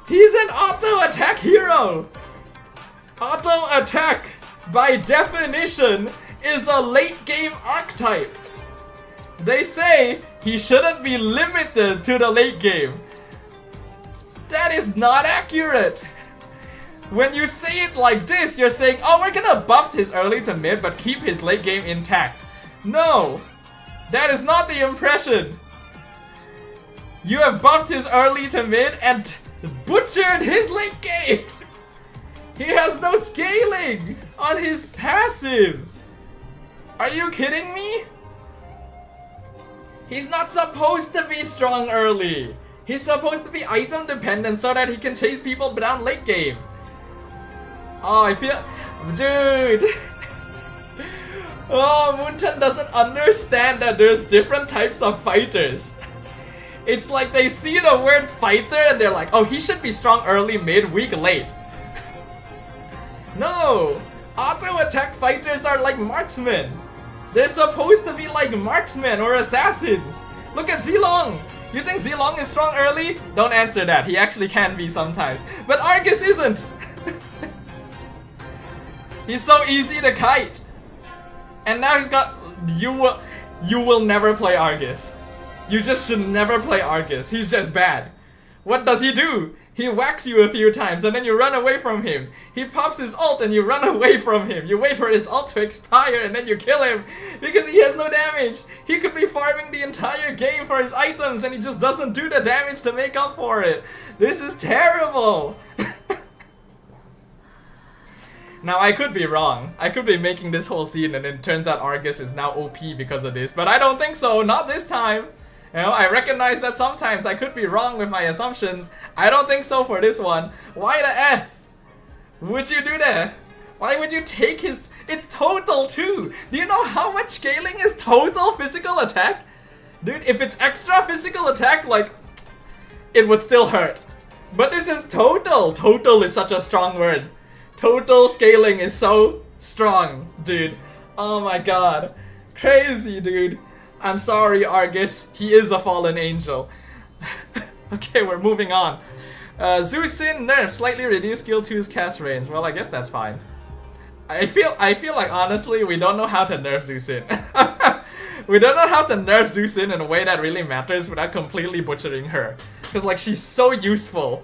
He's an auto-attack hero! Auto-attack, by definition, is a late-game archetype. They say he shouldn't be limited to the late game. That is not accurate! When you say it like this, you're saying, oh, we're gonna buff his early to mid, but keep his late game intact. No! That is not the impression. You have buffed his early to mid and butchered his late game. He has no scaling on his passive. Are you kidding me? He's not supposed to be strong early. He's supposed to be item dependent so that he can chase people down late game. Oh, I feel... Dude. Oh, Moonton doesn't understand that there's different types of fighters. It's like they see the word fighter and they're like, oh, he should be strong early, mid, weak, late. No! Auto attack fighters are like marksmen. They're supposed to be like marksmen or assassins. Look at Zilong! You think Zilong is strong early? Don't answer that. He actually can be sometimes. But Argus isn't! He's so easy to kite. And now he's got... You will never play Argus. You just should never play Argus. He's just bad. What does he do? He whacks you a few times and then you run away from him. He pops his ult and you run away from him. You wait for his ult to expire and then you kill him because he has no damage. He could be farming the entire game for his items and he just doesn't do the damage to make up for it. This is terrible. Now I could be wrong. I could be making this whole scene and it turns out Argus is now OP because of this. But I don't think so. Not this time. You know, I recognize that sometimes I could be wrong with my assumptions. I don't think so for this one. Why the F would you do that? Why would you take his... It's total too! Do you know how much scaling is total physical attack? Dude, if it's extra physical attack, like... It would still hurt. But this is total! Total is such a strong word. Total scaling is so strong, dude. Oh my god. Crazy, dude. I'm sorry, Argus. He is a fallen angel. Okay, we're moving on. Zusin nerf, slightly reduced skill 2's cast range. Well, I guess that's fine. I feel like honestly we don't know how to nerf Zusin. We don't know how to nerf Zusin in a way that really matters without completely butchering her. Cause like she's so useful.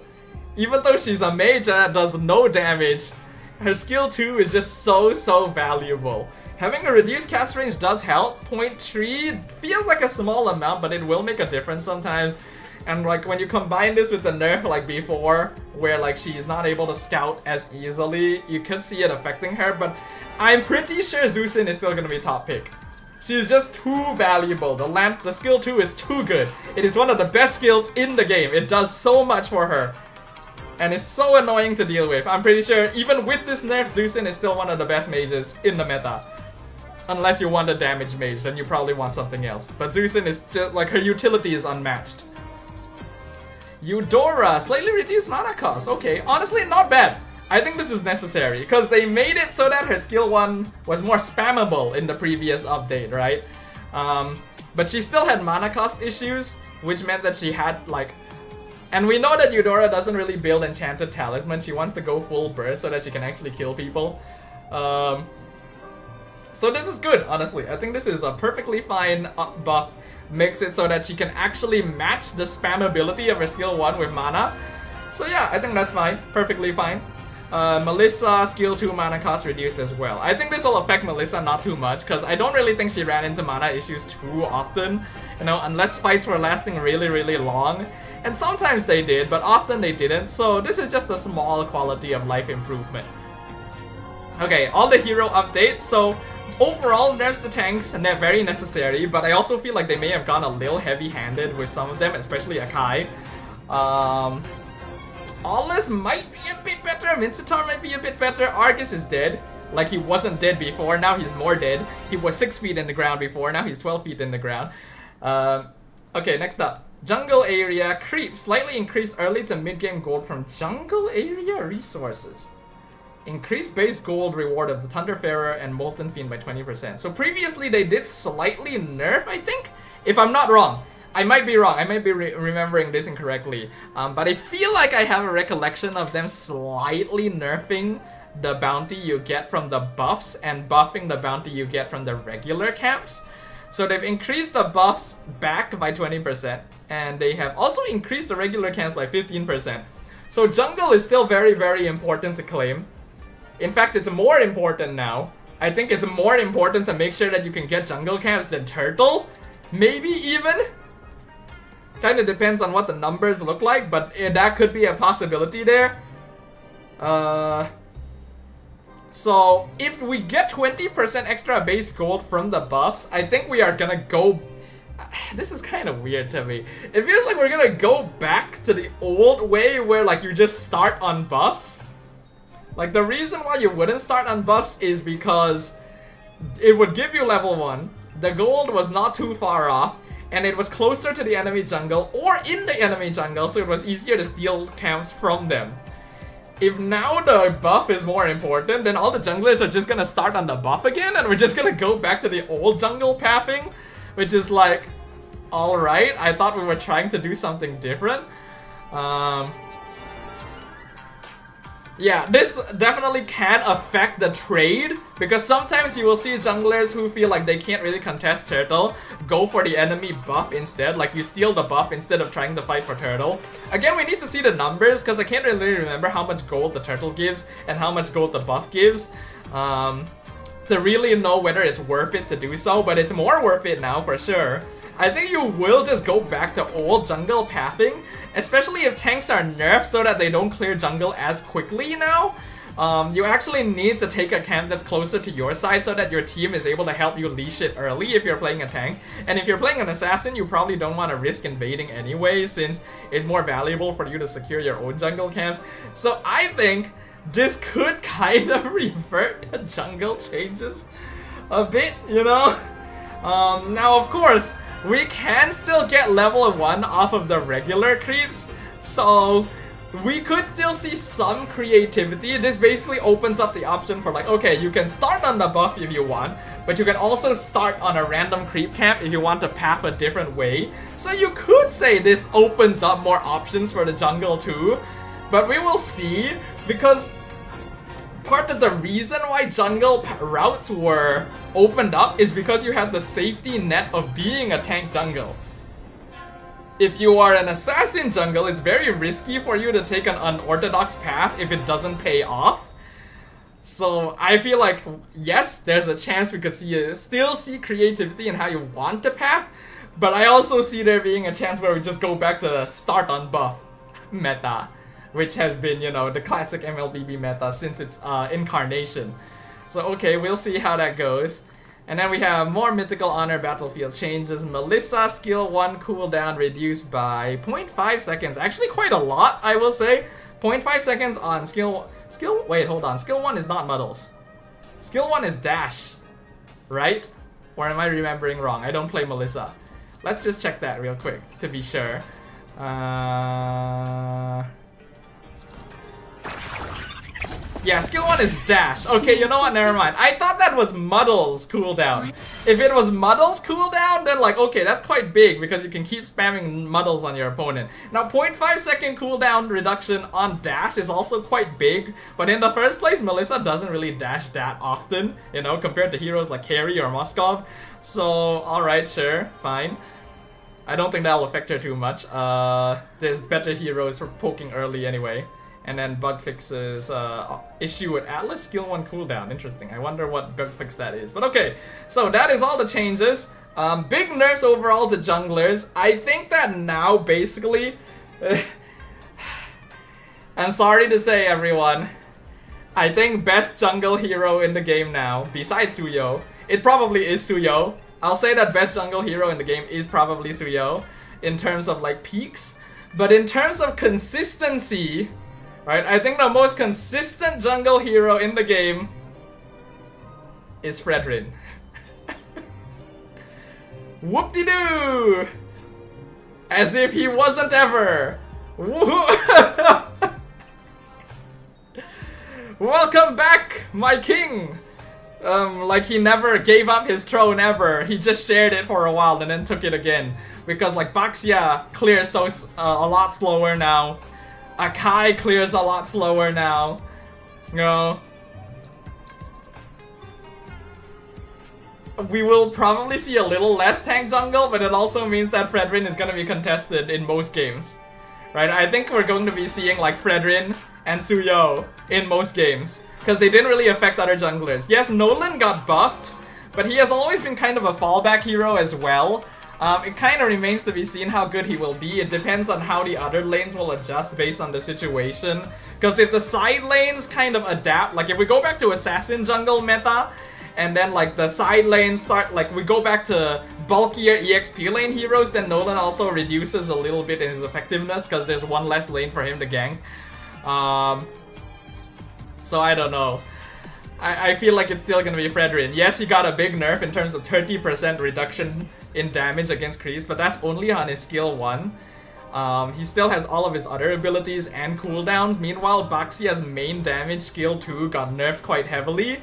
Even though she's a mage that does no damage, her skill 2 is just so valuable. Having a reduced cast range does help. 0.3 feels like a small amount, but it will make a difference sometimes. And like when you combine this with the nerf like before, where like she's not able to scout as easily, you could see it affecting her, but I'm pretty sure Zusin is still gonna be top pick. She's just too valuable. The skill 2 is too good. It is one of the best skills in the game. It does so much for her. And it's so annoying to deal with. I'm pretty sure even with this nerf, Zusin is still one of the best mages in the meta. Unless you want a damage mage, then you probably want something else. But Zusin is just like, her utility is unmatched. Eudora, slightly reduced mana cost. Okay, honestly not bad. I think this is necessary because they made it so that her skill 1 was more spammable in the previous update, right? But she still had mana cost issues, which meant that she had like... And we know that Eudora doesn't really build Enchanted Talisman. She wants to go full burst so that she can actually kill people. So this is good, honestly. I think this is a perfectly fine buff. Makes it so that she can actually match the spammability of her skill 1 with mana. So yeah, I think that's fine. Perfectly fine. Melissa, skill 2 mana cost reduced as well. I think this will affect Melissa not too much because I don't really think she ran into mana issues too often. You know, unless fights were lasting really long. And sometimes they did, but often they didn't. So this is just a small quality of life improvement. Okay, all the hero updates. So overall, nerfs to tanks, and they're very necessary, but I also feel like they may have gone a little heavy-handed with some of them, especially Akai. Allus might be a bit better, Mincetar might be a bit better, Argus is dead. Like he wasn't dead before, now he's more dead. He was 6 feet in the ground before, now he's 12 feet in the ground. Okay, next up. Jungle area creep, slightly increased early to mid-game gold from jungle area resources. Increased base gold reward of the Thunderfarer and Molten Fiend by 20%. So previously they did slightly nerf, I think? If I'm not wrong. I might be wrong. I might be remembering this incorrectly. But I feel like I have a recollection of them slightly nerfing the bounty you get from the buffs and buffing the bounty you get from the regular camps. So they've increased the buffs back by 20%. And they have also increased the regular camps by 15%. So jungle is still very important to claim. In fact, it's more important now. I think it's more important to make sure that you can get jungle camps than turtle. Maybe even. Kind of depends on what the numbers look like, but that could be a possibility there. So if we get 20% extra base gold from the buffs, I think we are gonna go... This is kind of weird to me. It feels like we're gonna go back to the old way where like you just start on buffs. Like the reason why you wouldn't start on buffs is because it would give you level 1, the gold was not too far off, and it was closer to the enemy jungle or in the enemy jungle, so it was easier to steal camps from them. if now the buff is more important, then all the junglers are just gonna start on the buff again, and we're just gonna go back to the old jungle pathing, which is like, alright, I thought we were trying to do something different. Yeah, this definitely can affect the trade, because sometimes you will see junglers who feel like they can't really contest turtle go for the enemy buff instead, like you steal the buff instead of trying to fight for turtle. Again, we need to see the numbers, because I can't really remember how much gold the turtle gives and how much gold the buff gives to really know whether it's worth it to do so, but it's more worth it now for sure. I think you will just go back to old jungle pathing, especially if tanks are nerfed so that they don't clear jungle as quickly now. You actually need to take a camp that's closer to your side so that your team is able to help you leash it early if you're playing a tank. And if you're playing an assassin, you probably don't want to risk invading anyway, since it's more valuable for you to secure your own jungle camps. So I think this could kind of revert the jungle changes a bit, you know? Now of course, we can still get level 1 off of the regular creeps, so we could still see some creativity. This basically opens up the option for like, okay, you can start on the buff if you want, but you can also start on a random creep camp if you want to path a different way. So you could say this opens up more options for the jungle too, but we will see, because part of the reason why jungle routes were opened up is because you had the safety net of being a tank jungle. If you are an assassin jungle, it's very risky for you to take an unorthodox path if it doesn't pay off. So I feel like, yes, there's a chance we could still see creativity in how you want to path, but I also see there being a chance where we just go back to the start on buff meta, which has been, you know, the classic mlbb meta since its incarnation. So okay, we'll see how that goes. And then we have more Mythical Honor Battlefield changes. Melissa skill 1 cooldown reduced by 0.5 seconds. Actually quite a lot, I will say. 0.5 seconds on wait, hold on. Skill 1 is not Muddles. Skill 1 is Dash, right? Or am I remembering wrong? I don't play Melissa. Let's just check that real quick to be sure. Yeah, skill 1 is Dash. Okay, you know what? Never mind. I thought that was Muddles cooldown. If it was Muddles cooldown, then like, okay, that's quite big because you can keep spamming Muddles on your opponent. Now, 0.5 second cooldown reduction on Dash is also quite big, but in the first place, Melissa doesn't really dash that often, you know, compared to heroes like Carry or Moskov. So, alright, sure, fine. I don't think that'll affect her too much. There's better heroes for poking early anyway. And then bug fixes issue with Atlas skill 1 cooldown. Interesting. I wonder what bug fix that is. But okay, so that is all the changes. Big nerfs overall to junglers. I think that now basically I'm sorry to say, everyone, I think best jungle hero in the game now, besides Suyo, it probably is Suyo. I'll say that best jungle hero in the game is probably Suyo in terms of like peaks. But in terms of consistency, right, I think the most consistent jungle hero in the game is Fredrin. Whoop-de-doo! As if he wasn't ever! Welcome back, my king! Like he never gave up his throne ever. He just shared it for a while and then took it again. Because like Baxia clears so a lot slower now. Akai clears a lot slower now. You know, we will probably see a little less tank jungle, but it also means that Fredrin is gonna be contested in most games. Right? I think we're going to be seeing like Fredrin and Suyo in most games. Because they didn't really affect other junglers. Yes, Nolan got buffed, but he has always been kind of a fallback hero as well. It kind of remains to be seen how good he will be. It depends on how the other lanes will adjust based on the situation. Because if the side lanes kind of adapt, like if we go back to Assassin jungle meta, and then like the side lanes start, like we go back to bulkier EXP lane heroes, then Nolan also reduces a little bit in his effectiveness because there's one less lane for him to gank. So I don't know. I feel like it's still gonna be Fredrin. Yes, he got a big nerf in terms of 30% reduction in damage against creeps, but that's only on his skill 1. He still has all of his other abilities and cooldowns. Meanwhile, Baxia's main damage skill 2 got nerfed quite heavily.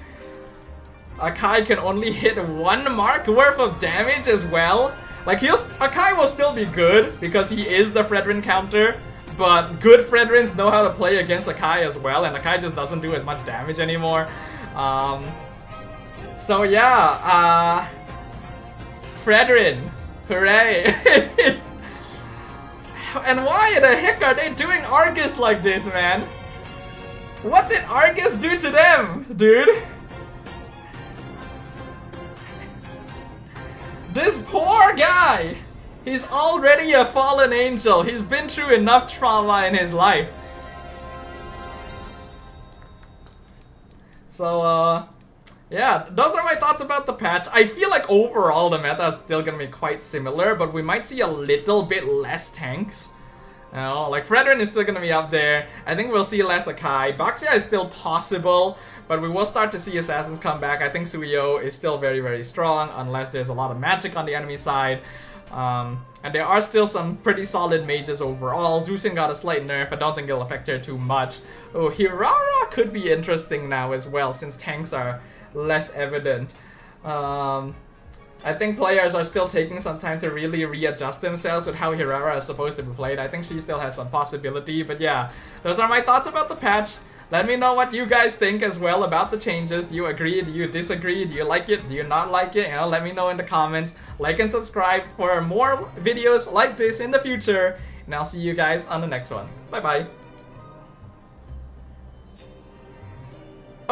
Akai can only hit 1 mark worth of damage as well. Like, Akai will still be good because he is the Fredrin counter, but good Fredrins know how to play against Akai as well, and Akai just doesn't do as much damage anymore. So yeah, Fredrin, hooray! And why the heck are they doing Argus like this, man? What did Argus do to them, dude? This poor guy! He's already a fallen angel. He's been through enough trauma in his life. So, yeah, those are my thoughts about the patch. I feel like overall the meta is still gonna be quite similar, but we might see a little bit less tanks. You know, like Fredrin is still gonna be up there. I think we'll see less Akai. Baxia is still possible, but we will start to see assassins come back. I think Suiyo is still very, very strong, unless there's a lot of magic on the enemy side. And there are still some pretty solid mages overall. Zusin got a slight nerf. I don't think it'll affect her too much. Oh, Hirara could be interesting now as well, since tanks are less evident. I think players are still taking some time to really readjust themselves with how Hirara is supposed to be played. I think she still has some possibility, but yeah, those are my thoughts about the patch. Let me know what you guys think as well about the changes. Do you agree? Do you disagree? Do you like it? Do you not like it? You know, let me know in the comments. Like and subscribe for more videos like this in the future, and I'll see you guys on the next one. Bye bye.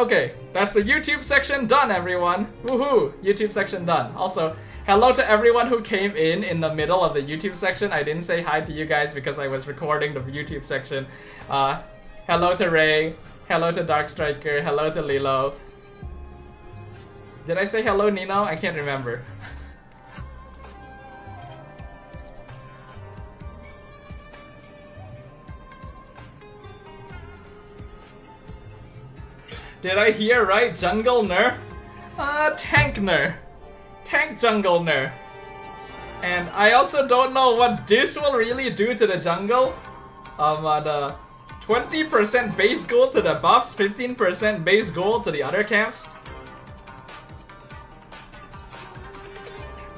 Okay, that's the YouTube section done, everyone. Woohoo! YouTube section done. Also, hello to everyone who came in the middle of the YouTube section. I didn't say hi to you guys because I was recording the YouTube section. Hello to Ray. Hello to Dark Striker. Hello to Lilo. Did I say hello, Nino? I can't remember. Did I hear right? Jungle nerf? Tank nerf. Tank jungle nerf. And I also don't know what this will really do to the jungle. The 20% base gold to the buffs, 15% base gold to the other camps.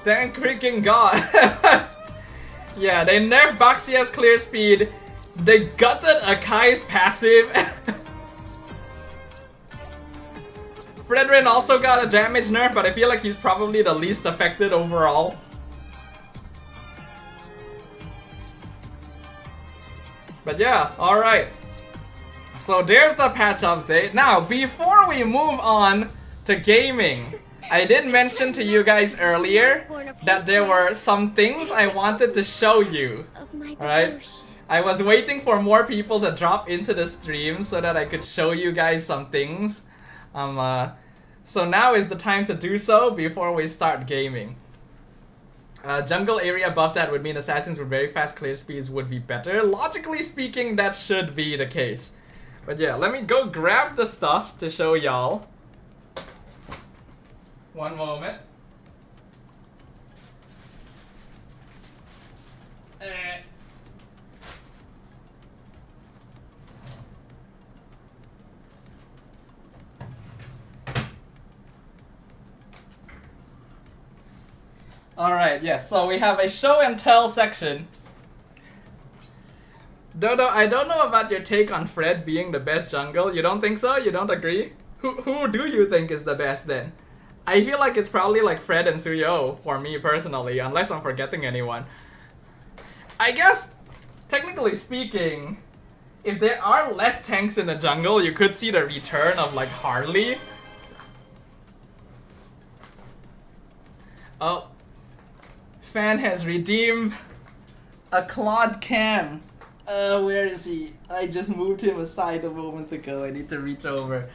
Thank freaking god. Yeah, they nerfed Baxia's clear speed. They gutted Akai's passive. Fredrin also got a damage nerf, but I feel like he's probably the least affected overall. But yeah, alright. So there's the patch update. Now, before we move on to gaming, I did mention to you guys earlier that there were some things I wanted to show you. Alright? I was waiting for more people to drop into the stream so that I could show you guys some things. So now is the time to do so before we start gaming. Jungle area buff that would mean assassins with very fast clear speeds would be better. Logically speaking, that should be the case. But yeah, let me go grab the stuff to show y'all. One moment. Alright, yes, so we have a show and tell section. Dodo, I don't know about your take on Fred being the best jungle. You don't think so? You don't agree? Who do you think is the best then? I feel like it's probably like Fred and Suiyo for me personally, unless I'm forgetting anyone. I guess, technically speaking, if there are less tanks in the jungle, you could see the return of like Harley. Oh. Fan has redeemed a Claude Cam. Where is he? I just moved him aside a moment ago. I need to reach over.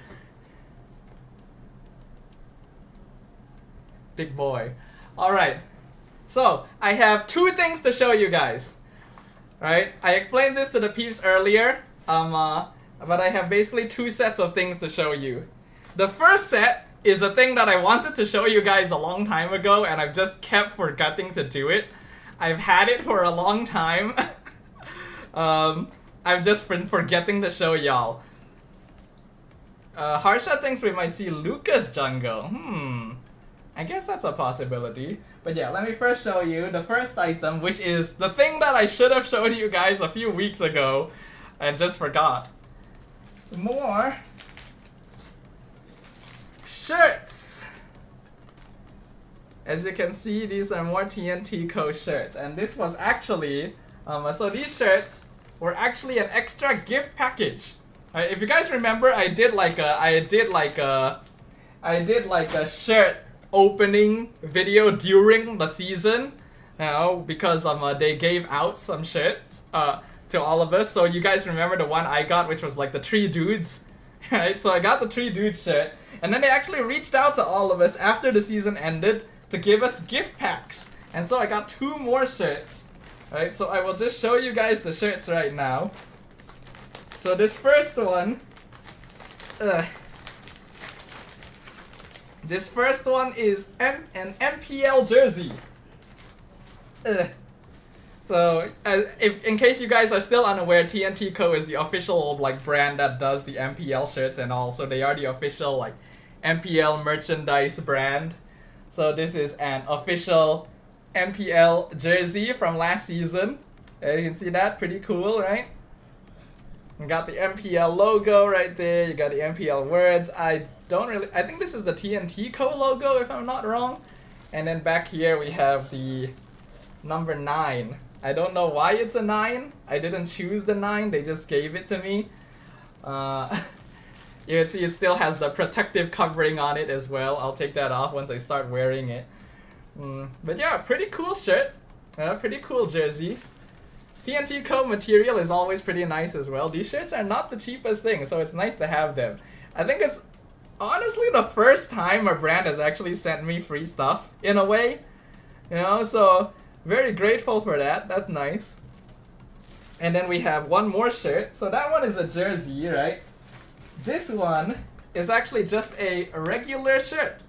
Big boy. Alright. So, I have two things to show you guys. Right? I explained this to the peeps earlier. But I have basically two sets of things to show you. The first set is a thing that I wanted to show you guys a long time ago, and I've just kept forgetting to do it. I've had it for a long time. I've just been forgetting to show y'all. Harsha thinks we might see Lucas jungle. I guess that's a possibility. But yeah, let me first show you the first item, which is the thing that I should have showed you guys a few weeks ago and just forgot. More shirts. As you can see, these are more TNT Co shirts, and this was actually so these shirts were actually an extra gift package. If you guys remember, I did like a shirt opening video during the season, you know, because they gave out some shirts to all of us. So you guys remember the one I got, which was like the 3 dudes, right? So I got the 3 dudes shirt, and then they actually reached out to all of us after the season ended to give us gift packs, and so I got 2 more shirts, right? So I will just show you guys the shirts right now. So this first one, is an MPL jersey. So, in case you guys are still unaware, TNT Co is the official like brand that does the MPL shirts, and also they are the official like MPL merchandise brand. So this is an official MPL jersey from last season. You can see that, pretty cool, right? You got the MPL logo right there. You got the MPL words. I think this is the TNT Co logo if I'm not wrong. And then back here we have the number 9. I don't know why it's a 9. I didn't choose the 9. They just gave it to me. You can see it still has the protective covering on it as well. I'll take that off once I start wearing it. But yeah, pretty cool shirt. Pretty cool jersey. TNT Co material is always pretty nice as well. These shirts are not the cheapest thing, so it's nice to have them. I think it's honestly the first time a brand has actually sent me free stuff, in a way. You know, so very grateful for that. That's nice. And then we have one more shirt. So that one is a jersey, right? This one is actually just a regular shirt.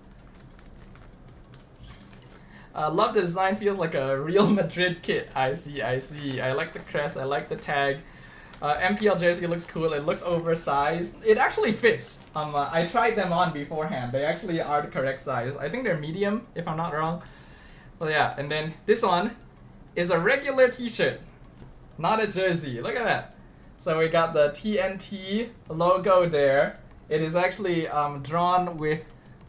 Love the design, feels like a Real Madrid kit. I see. I like the crest, I like the tag. MPL jersey looks cool, it looks oversized. It actually fits. I tried them on beforehand. They actually are the correct size. I think they're medium, if I'm not wrong. Well, yeah, and then this one is a regular t-shirt, not a jersey. Look at that. So we got the TNT logo there. It is actually drawn with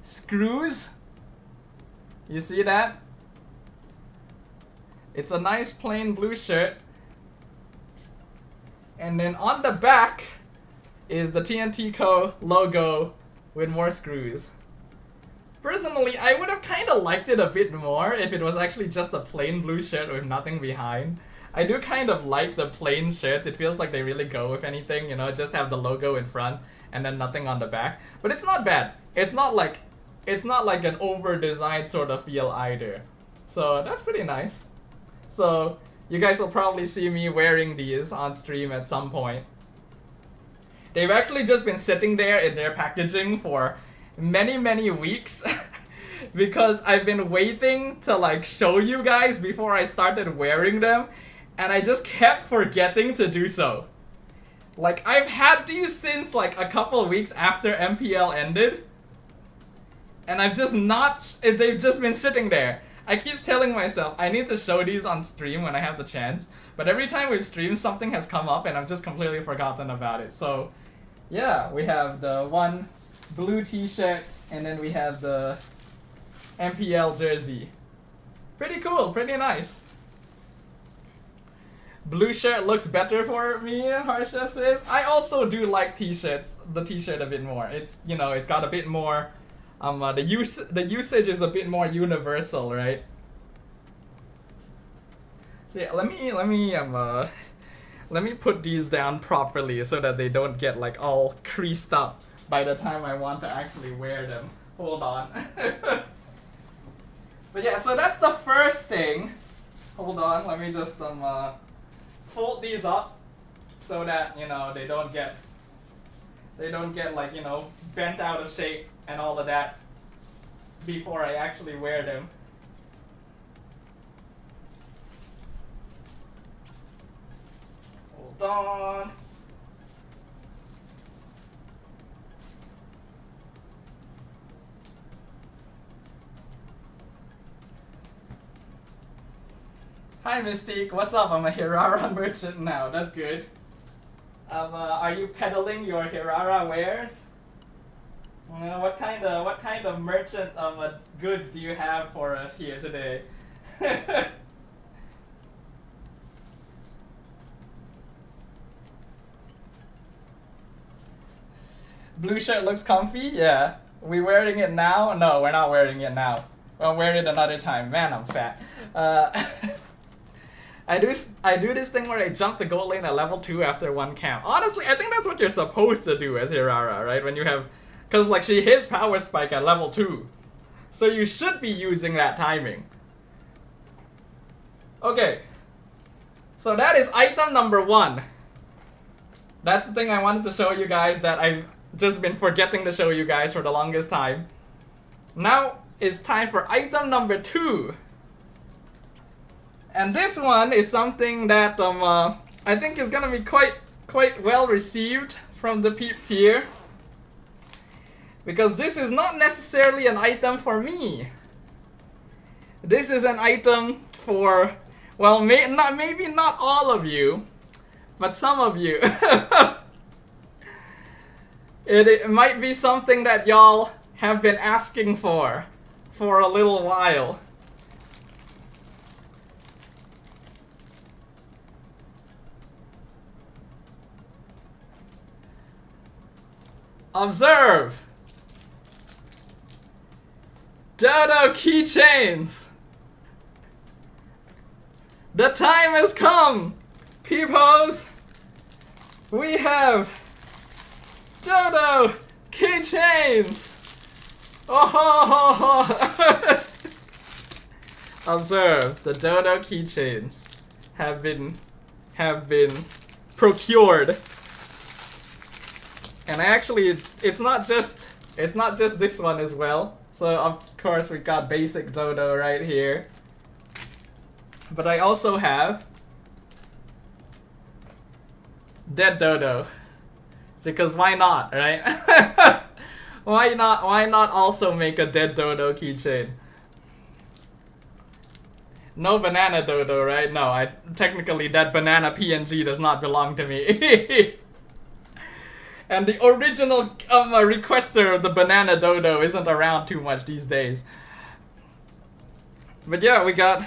screws. You see that? It's a nice plain blue shirt. And then on the back is the TNT Co logo with more screws. Personally, I would have kind of liked it a bit more if it was actually just a plain blue shirt with nothing behind. I do kind of like the plain shirts. It feels like they really go with anything, you know, just have the logo in front and then nothing on the back. But it's not bad. It's not like an over-designed sort of feel either. So that's pretty nice. So you guys will probably see me wearing these on stream at some point. They've actually just been sitting there in their packaging for many weeks because I've been waiting to like show you guys before I started wearing them, and I just kept forgetting to do so. Like, I've had these since like a couple of weeks after MPL ended, and I've just not, they've just been sitting there. I keep telling myself I need to show these on stream when I have the chance, but every time we've streamed something has come up and I've just completely forgotten about it. So yeah, we have the one blue t-shirt and then we have the MPL jersey. Pretty cool, pretty nice. Blue shirt looks better for me, Harsha says. I also do like t-shirts, the t-shirt a bit more. It's, you know, it's got a bit more the usage is a bit more universal, right? So yeah, let me put these down properly so that they don't get like all creased up by the time I want to actually wear them. Hold on. But yeah, so that's the first thing. Hold on, let me just fold these up so that, you know, they don't get like, you know, bent out of shape and all of that before I actually wear them. Hold on. Hi Mystique, what's up? I'm a Hirara merchant now. That's good. Are you peddling your Hirara wares? What kind of merchant goods do you have for us here today? Blue shirt looks comfy? Yeah. We wearing it now? No, we're not wearing it now. I'll wear it another time. Man, I'm fat. I do this thing where I jump the gold lane at level 2 after one camp. Honestly, I think that's what you're supposed to do as Hirara, right? When you have... Because, like, she hits power spike at level 2. So you should be using that timing. Okay. So that is item number 1. That's the thing I wanted to show you guys that I've just been forgetting to show you guys for the longest time. Now it's time for item number 2. And this one is something that I think is gonna be quite well received from the peeps here. Because this is not necessarily an item for me. This is an item for, well, maybe not all of you, but some of you. It might be something that y'all have been asking for a little while. Observe! Dodo keychains! The time has come! Peepos! We have Dodo keychains! Oh ho ho ho! Observe, the Dodo keychains have been procured. And actually, it's not just this one as well. So of course we got basic Dodo right here. But I also have dead Dodo. Because why not, right? Why not also make a dead Dodo keychain? No banana Dodo, right? No, technically that banana PNG does not belong to me. And the original requester of the banana Dodo isn't around too much these days. But yeah, we got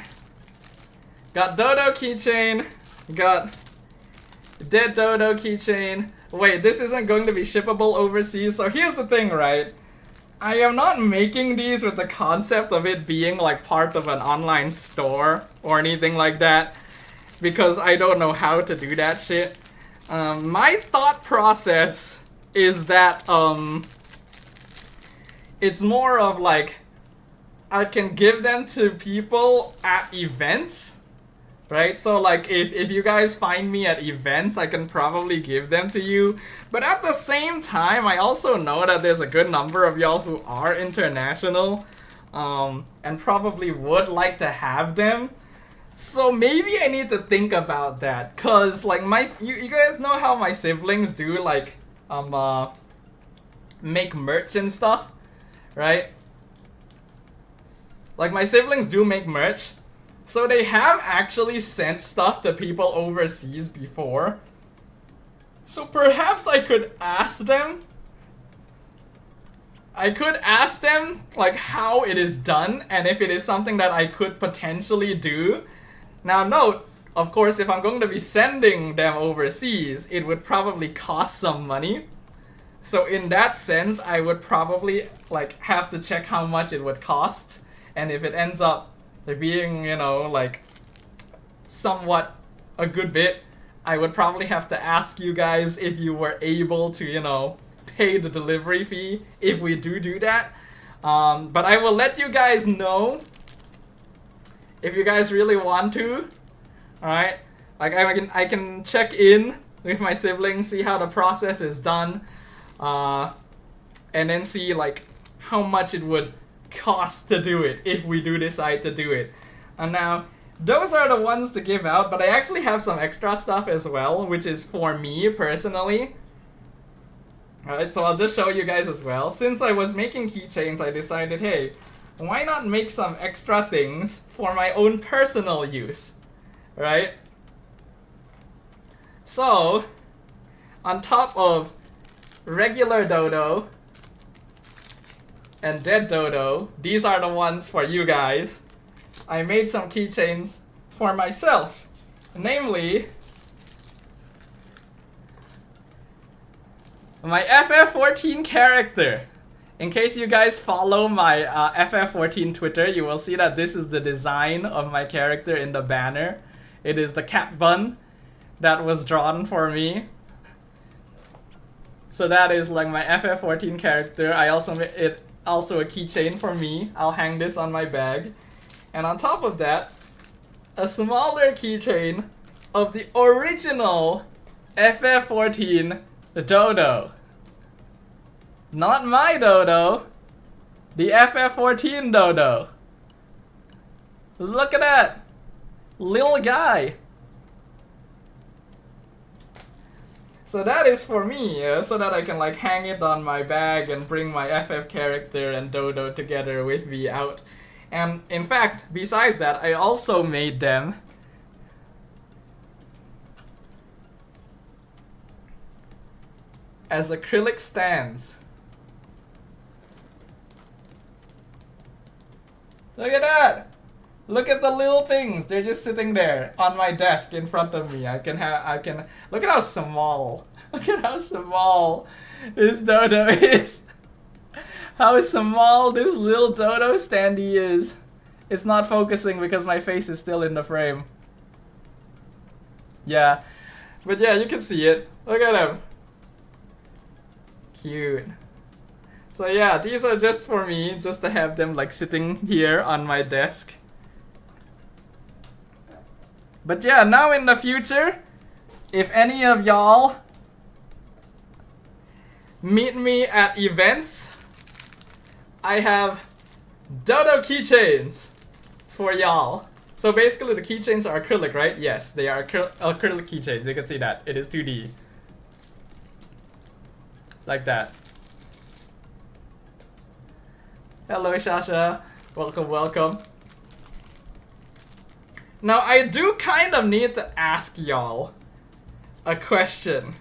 Dodo keychain, got dead Dodo keychain. Wait, this isn't going to be shippable overseas. So here's the thing, right? I am not making these with the concept of it being like part of an online store or anything like that, because I don't know how to do that shit. My thought process is that it's more of like I can give them to people at events, right? So like if you guys find me at events, I can probably give them to you. But at the same time, I also know that there's a good number of y'all who are international and probably would like to have them. So maybe I need to think about that, cause like you guys know how my siblings do like make merch and stuff, right? Like my siblings do make merch, so they have actually sent stuff to people overseas before. So perhaps I could ask them. I could ask them like how it is done and if it is something that I could potentially do. Now note, of course, if I'm going to be sending them overseas, it would probably cost some money. So in that sense, I would probably like have to check how much it would cost. And if it ends up being, you know, like somewhat a good bit, I would probably have to ask you guys if you were able to, you know, pay the delivery fee if we do that. But I will let you guys know if you guys really want to. Alright, like I can check in with my siblings, see how the process is done, and then see like how much it would cost to do it if we do decide to do it. And now those are the ones to give out, but I actually have some extra stuff as well, which is for me personally. Alright, so I'll just show you guys as well. Since I was making keychains, I decided, hey, why not make some extra things for my own personal use, right? So, on top of regular dodo and dead dodo, these are the ones for you guys. I made some keychains for myself, namely my FF14 character. In case you guys follow my FF14 Twitter, you will see that this is the design of my character in the banner. It is the cat bun that was drawn for me. So that is like my FF14 character. I also made it also a keychain for me. I'll hang this on my bag. And on top of that, a smaller keychain of the original FF14 Dodo. Not my dodo, the FF14 dodo. Look at that, little guy. So that is for me, so that I can like hang it on my bag and bring my FF character and dodo together with me out. And in fact, besides that, I also made them as acrylic stands. Look at that! Look at the little things. They're just sitting there on my desk in front of me. I can look at how small. Look at how small this dodo is. How small this little dodo standee is. It's not focusing because my face is still in the frame. Yeah. But yeah, you can see it. Look at him. Cute. So yeah, these are just for me, just to have them like sitting here on my desk. But yeah, now in the future, if any of y'all meet me at events, I have dodo keychains for y'all. So basically the keychains are acrylic, right? Yes, they are acrylic keychains. You can see that. It is 2D. Like that. Hello, Shasha. Welcome, welcome. Now, I do kind of need to ask y'all a question.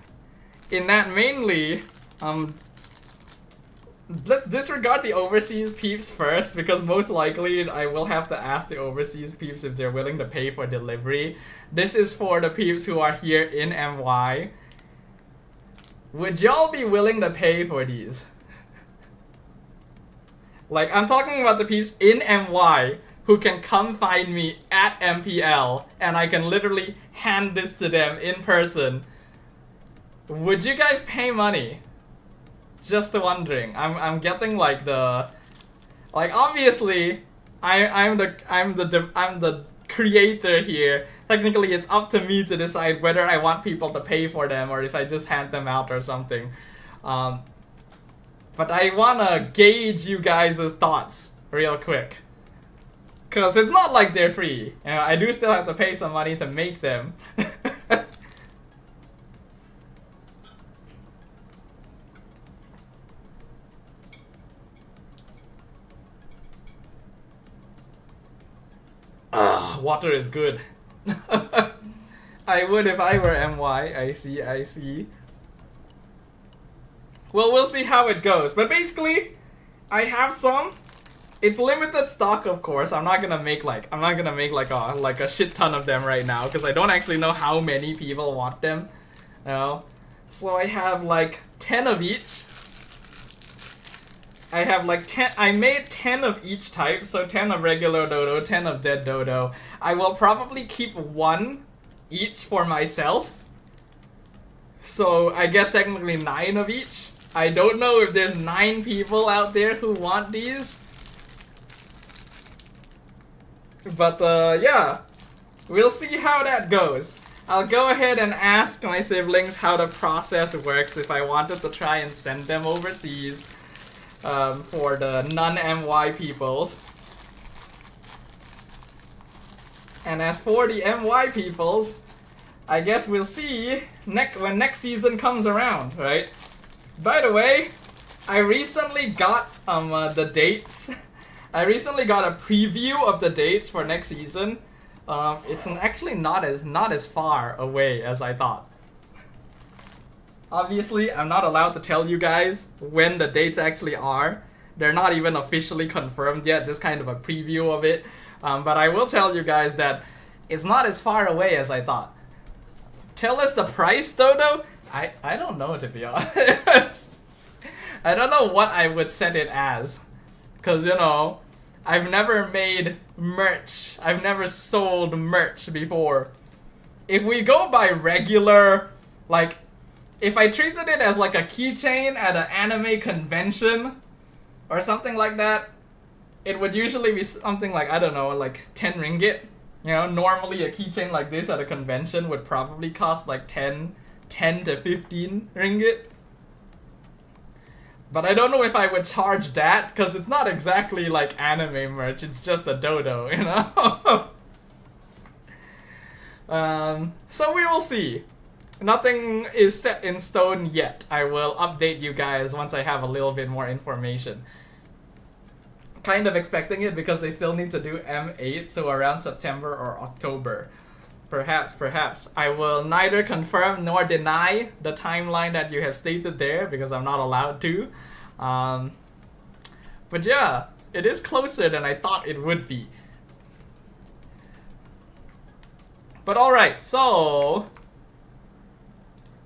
In that mainly, let's disregard the overseas peeps first, because most likely I will have to ask the overseas peeps if they're willing to pay for delivery. This is for the peeps who are here in MY. Would y'all be willing to pay for these? Like, I'm talking about the peeps in MY who can come find me at MPL and I can literally hand this to them in person. Would you guys pay money? Just wondering. I'm getting like the, like, obviously I'm the creator here. Technically it's up to me to decide whether I want people to pay for them or if I just hand them out or something. But I wanna gauge you guys' thoughts real quick. Cause it's not like they're free. You know, I do still have to pay some money to make them. Water is good. I would if I were MY. I see, I see. Well, we'll see how it goes. But basically, I have some. It's limited stock, of course. I'm not gonna make like a shit ton of them right now because I don't actually know how many people want them. You know? So I have like 10 of each. I have like 10. I made 10 of each type, so 10 of regular dodo, 10 of dead dodo. I will probably keep one each for myself. So I guess technically 9 of each. I don't know if there's 9 people out there who want these. But yeah, we'll see how that goes. I'll go ahead and ask my siblings how the process works if I wanted to try and send them overseas for the non-MY peoples. And as for the MY peoples, I guess we'll see when next season comes around, right? By the way, I recently got the dates. I recently got a preview of the dates for next season. It's actually not as far away as I thought. Obviously, I'm not allowed to tell you guys when the dates actually are. They're not even officially confirmed yet, just kind of a preview of it. But I will tell you guys that it's not as far away as I thought. Tell us the price, Dodo? I don't know, to be honest. I don't know what I would set it as. Because, you know, I've never made merch. I've never sold merch before. If we go by regular, like, if I treated it as like a keychain at an anime convention or something like that, it would usually be something like, I don't know, like 10 ringgit. You know, normally a keychain like this at a convention would probably cost like 10 to 15 ringgit. But I don't know if I would charge that, because it's not exactly like anime merch, it's just a dodo, you know? So we will see. Nothing is set in stone yet. I will update you guys once I have a little bit more information. Kind of expecting it because they still need to do M8, so around September or October. Perhaps. I will neither confirm nor deny the timeline that you have stated there because I'm not allowed to. But yeah, it is closer than I thought it would be. But alright, so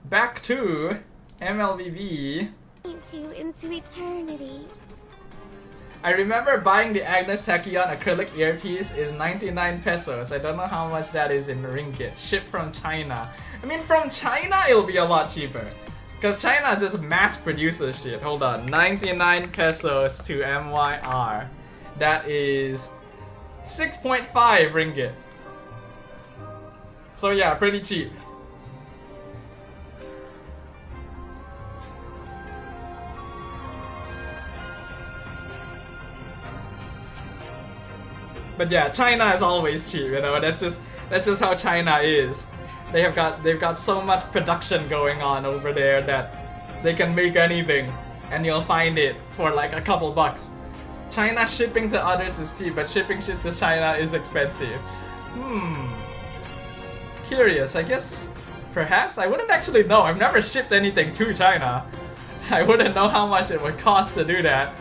back to mlbb. Paint you into eternity. I remember buying the Agnes Tachyon acrylic earpiece is 99 pesos. I don't know how much that is in ringgit. Shipped from China. I mean, from China it'll be a lot cheaper. Because China just mass produces shit. Hold on. 99 pesos to MYR. That is 6.5 ringgit. So yeah, pretty cheap. But yeah, China is always cheap, you know. That's just how China is. They've got so much production going on over there that they can make anything, and you'll find it for like a couple bucks. China shipping to others is cheap, but shipping shit to China is expensive. Curious. I guess perhaps I wouldn't actually know. I've never shipped anything to China. I wouldn't know how much it would cost to do that.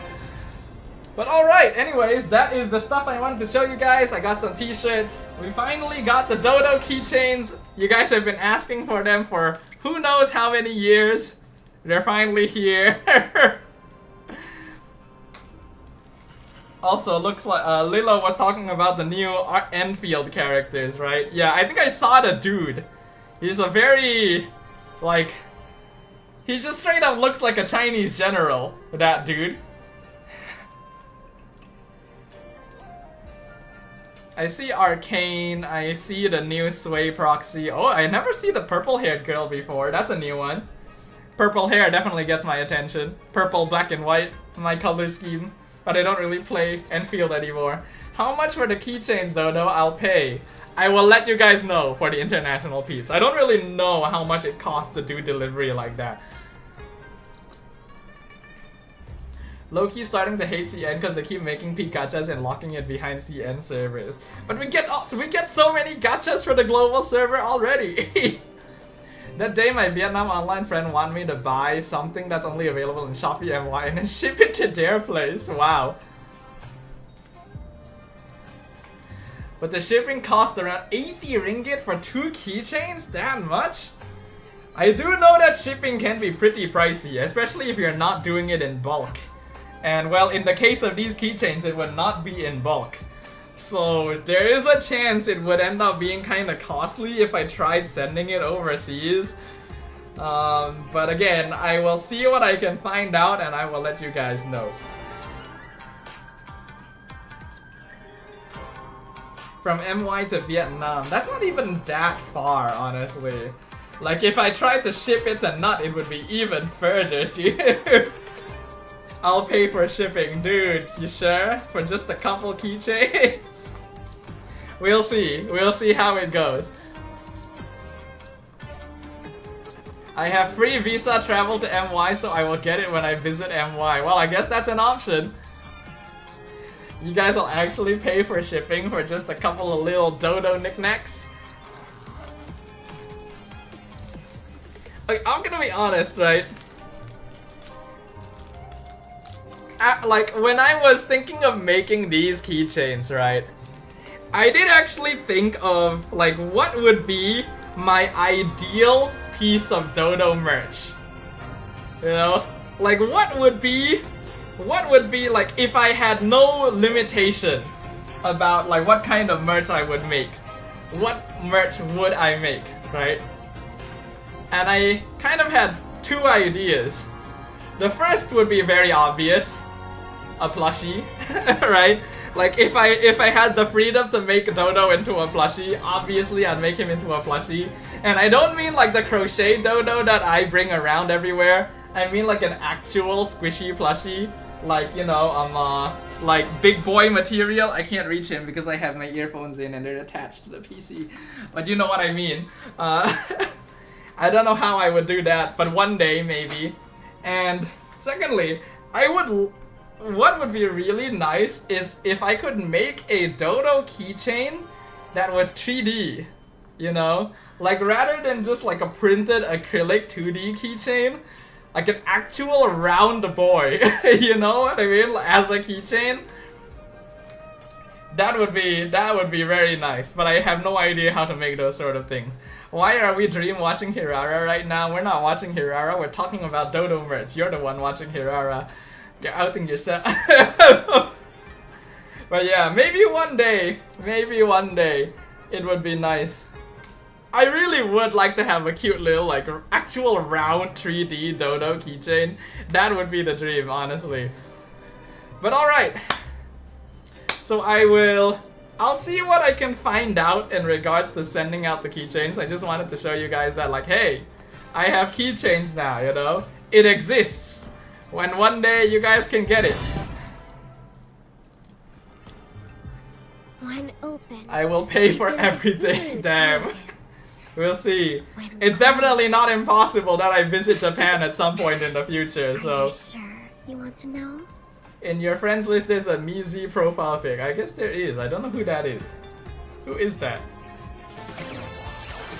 But alright, anyways, that is the stuff I wanted to show you guys. I got some t-shirts. We finally got the Dodo keychains. You guys have been asking for them for who knows how many years. They're finally here. Also, looks like Lilo was talking about the new Enfield characters, right? Yeah, I think I saw the dude. He's a very, like, he just straight up looks like a Chinese general, that dude. I see Arcane, I see the new Sway proxy. Oh, I never see the purple-haired girl before. That's a new one. Purple hair definitely gets my attention. Purple, black, and white, my color scheme. But I don't really play Enfield anymore. How much for the keychains though? No, I'll pay. I will let you guys know for the international peeps. I don't really know how much it costs to do delivery like that. Low-key starting to hate CN because they keep making peak gachas and locking it behind CN servers. But we get so many gachas for the global server already. That day my Vietnam online friend wanted me to buy something that's only available in Shopee MY and then ship it to their place. Wow. But the shipping cost around 80 ringgit for 2 keychains? That much? I do know that shipping can be pretty pricey, especially if you're not doing it in bulk. And well, in the case of these keychains, it would not be in bulk. So there is a chance it would end up being kind of costly if I tried sending it overseas. But again, I will see what I can find out and I will let you guys know. From MY to Vietnam, that's not even that far, honestly. Like if I tried to ship it to Nut, it would be even further, dude. I'll pay for shipping, dude. You sure? For just a couple keychains? We'll see. We'll see how it goes. I have free visa travel to MY, so I will get it when I visit MY. Well, I guess that's an option. You guys will actually pay for shipping for just a couple of little dodo knickknacks? Like, I'm gonna be honest, right? Like, when I was thinking of making these keychains, right? I did actually think of, like, what would be my ideal piece of dodo merch. You know? Like, what would be like if I had no limitation about like what kind of merch I would make? What merch would I make, right? And I kind of had two ideas. The first would be very obvious. A plushie, right? Like if I had the freedom to make Dodo into a plushie, obviously I'd make him into a plushie. And I don't mean like the crochet Dodo that I bring around everywhere. I mean like an actual squishy plushie. Like, you know, like big boy material. I can't reach him because I have my earphones in and they're attached to the PC. But you know what I mean. I don't know how I would do that, but one day maybe. And secondly, what would be really nice is if I could make a Dodo keychain that was 3D, you know? Like rather than just like a printed acrylic 2D keychain, like an actual round boy, you know what I mean? As a keychain. That would be very nice, but I have no idea how to make those sort of things. Why are we dream watching Hirara right now? We're not watching Hirara, we're talking about Dodo merch. You're the one watching Hirara. You're outing yourself. But yeah, maybe one day it would be nice. I really would like to have a cute little like actual round 3D Dodo keychain. That would be the dream, honestly. But alright. So I'll see what I can find out in regards to sending out the keychains. I just wanted to show you guys that like, hey, I have keychains now, you know? It exists. When one day you guys can get it. When open, I will pay for everything, damn. We'll see. It's definitely not impossible that I visit Japan at some point in the future, so. Are you sure you want to know? In your friends list there's a Mizi profile pic. I guess there is. I don't know who that is. Who is that?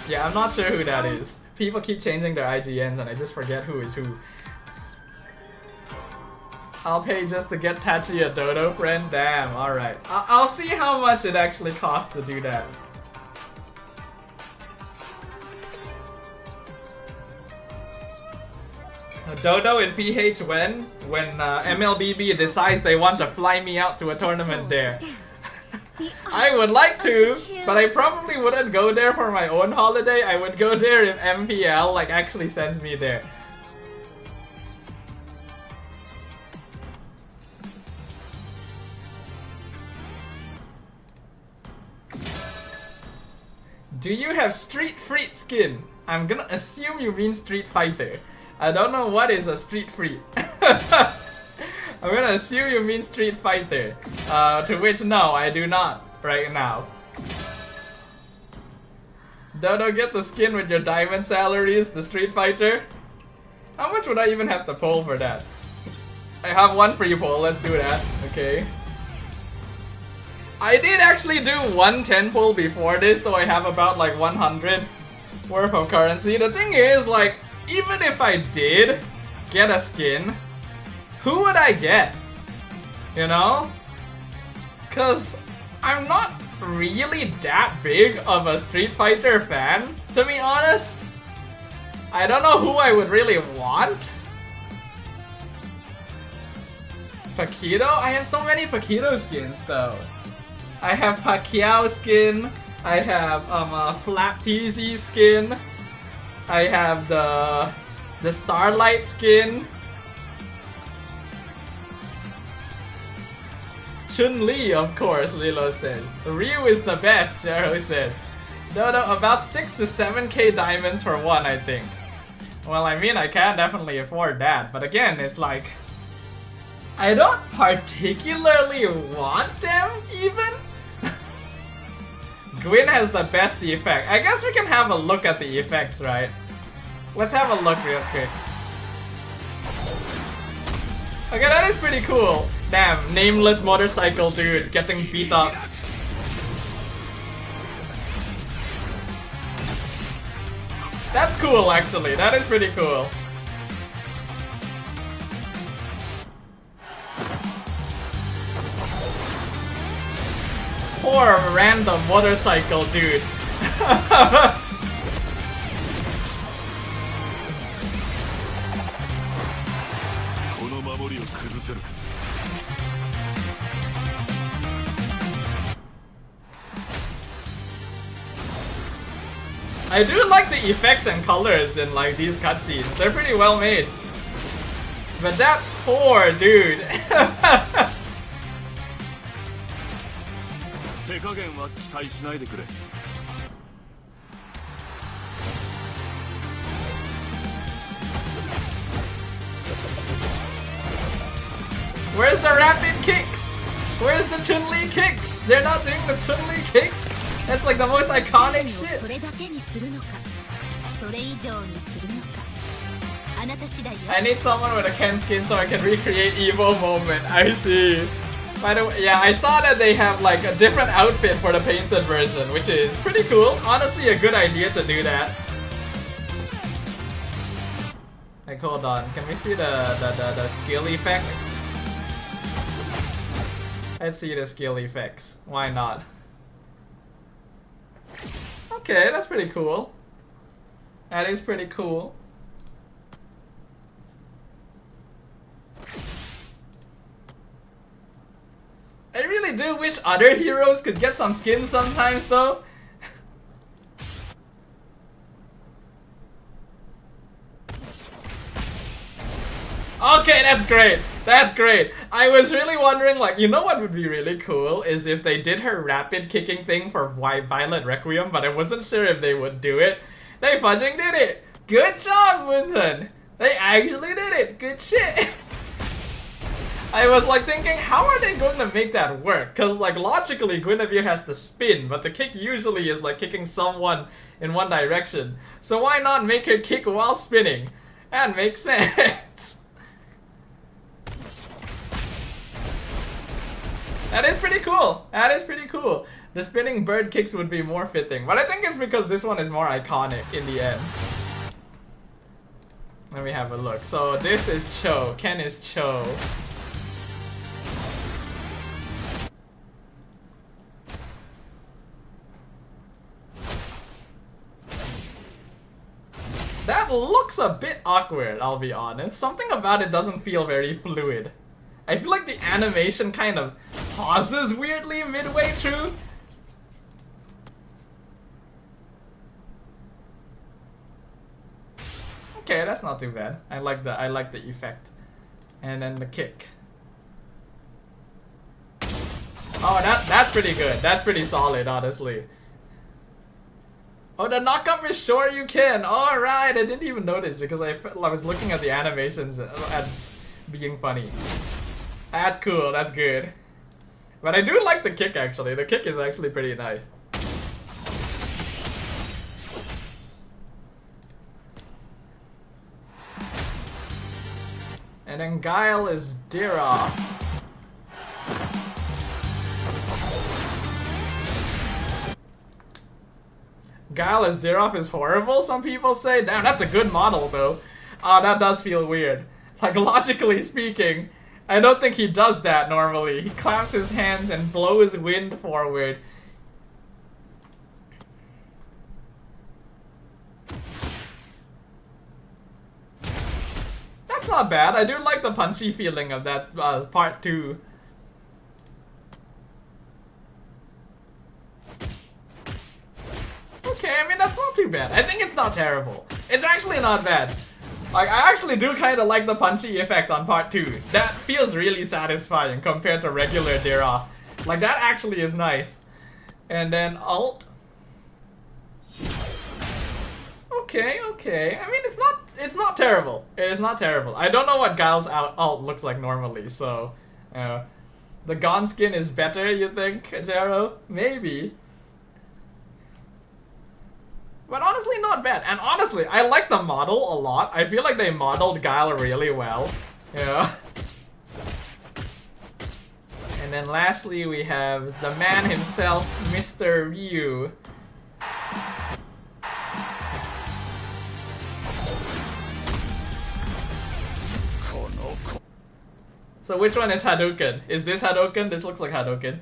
Yeah, I'm not sure who that is. People keep changing their IGNs and I just forget who is who. I'll pay just to get Tachi a Dodo friend? Damn, alright. I'll see how much it actually costs to do that. Dodo in PH when? When mlbb decides they want to fly me out to a tournament there. I would like to, but I probably wouldn't go there for my own holiday. I would go there if MPL like actually sends me there. Do you have Street Freak skin? I'm gonna assume you mean Street Fighter. I don't know what is a Street Freak. I'm gonna assume you mean Street Fighter. To which no, I do not right now. Dodo, get the skin with your diamond salaries, the Street Fighter. How much would I even have to pull for that? I have one free pull, let's do that. Okay. I did actually do one 10 pull before this, so I have about like 100 worth of currency. The thing is, like, even if I did get a skin, who would I get? You know? Cause I'm not really that big of a Street Fighter fan, to be honest. I don't know who I would really want. Paquito? I have so many Paquito skins though. I have Pacquiao skin, I have Flap TZ skin, I have the Starlight skin, Chun-Li of course, Lilo says. Ryu is the best, Jero says. Dodo, about 6 to 7k diamonds for one, I think. Well, I mean, I can definitely afford that, but again, it's like, I don't particularly want them, even. Gwyn has the best effect. I guess we can have a look at the effects, right? Let's have a look real quick. Okay, that is pretty cool. Damn, nameless motorcycle dude getting beat up. That's cool, actually. That is pretty cool. Poor random motorcycle dude. I do like the effects and colors in like these cutscenes. They're pretty well made. But that poor dude. Where's the rapid kicks? Where's the Chun-Li kicks? They're not doing the Chun-Li kicks? That's like the most iconic shit. I need someone with a Ken skin so I can recreate Evo moment. I see. By the way, yeah, I saw that they have like a different outfit for the painted version, which is pretty cool. Honestly, a good idea to do that. Like, hold on. Can we see the skill effects? Let's see the skill effects. Why not? Okay, that's pretty cool. That is pretty cool. I really do wish other heroes could get some skins sometimes though. Okay, that's great. That's great. I was really wondering, like, you know what would be really cool is if they did her rapid kicking thing for Violet Requiem, but I wasn't sure if they would do it. They fudging did it. Good job, Winthen. They actually did it. Good shit. I was like thinking, how are they going to make that work? Cause like logically Guinevere has to spin, but the kick usually is like kicking someone in one direction. So why not make her kick while spinning? That makes sense. That is pretty cool. That is pretty cool. The spinning bird kicks would be more fitting, but I think it's because this one is more iconic in the end. Let me have a look. So this is Cho. Ken is Cho. That looks a bit awkward, I'll be honest. Something about it doesn't feel very fluid. I feel like the animation kind of pauses weirdly midway through. Okay, that's not too bad. I like the effect. And then the kick. Oh, that's pretty good. That's pretty solid, honestly. Oh, the knockup is sure you can. Alright, I didn't even notice because I was looking at the animations and being funny. That's cool, that's good. But I do like the kick actually. The kick is actually pretty nice. And then Guile is Dira. Guile as Diroff is horrible, some people say. Damn, that's a good model though. Oh, that does feel weird. Like, logically speaking, I don't think he does that normally. He claps his hands and blows wind forward. That's not bad. I do like the punchy feeling of that part 2. Okay, I mean, that's not too bad. I think it's not terrible. It's actually not bad. Like, I actually do kind of like the punchy effect on part 2. That feels really satisfying compared to regular Dira. Like, that actually is nice. And then alt. Okay, okay. I mean, it's not terrible. It is not terrible. I don't know what Guile's alt looks like normally, so the Gon skin is better, you think, Jero? Maybe. But honestly, not bad. And honestly, I like the model a lot. I feel like they modeled Guile really well. Yeah. And then lastly, we have the man himself, Mr. Ryu. So which one is Hadouken? Is this Hadouken? This looks like Hadouken.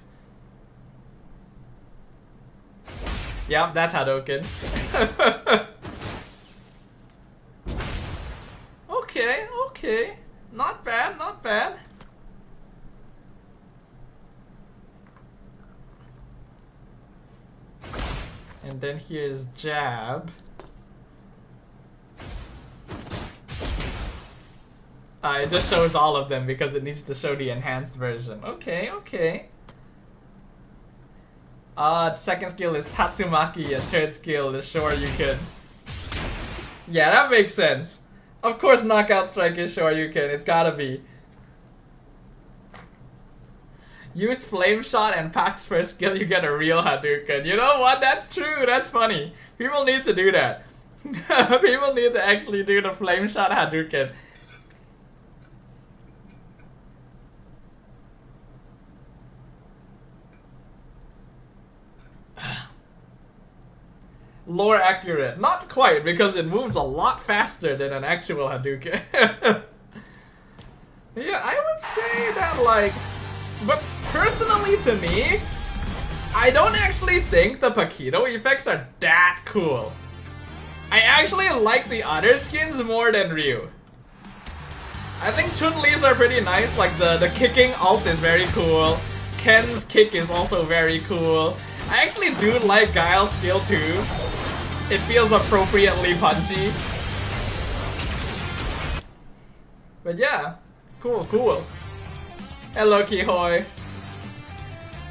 Yep, that's Hadouken. Okay, okay. Not bad, not bad. And then here's Jab. It just shows all of them because it needs to show the enhanced version. Okay, okay. Second skill is Tatsumaki, and third skill is Shoryuken. Yeah, that makes sense. Of course, Knockout Strike is Shoryuken. It's gotta be. Use Flame Shot and Pack's first skill, you get a real Hadouken. You know what? That's true. That's funny. People need to do that. People need to actually do the Flame Shot Hadouken. Lore accurate. Not quite, because it moves a lot faster than an actual Hadouken. Yeah, I would say that, like... But personally to me, I don't actually think the Paquito effects are that cool. I actually like the other skins more than Ryu. I think Chun-Li's are pretty nice, like the kicking ult is very cool. Ken's kick is also very cool. I actually do like Guile's skill too. It feels appropriately punchy. But yeah, cool, cool. Hello, Kihoy.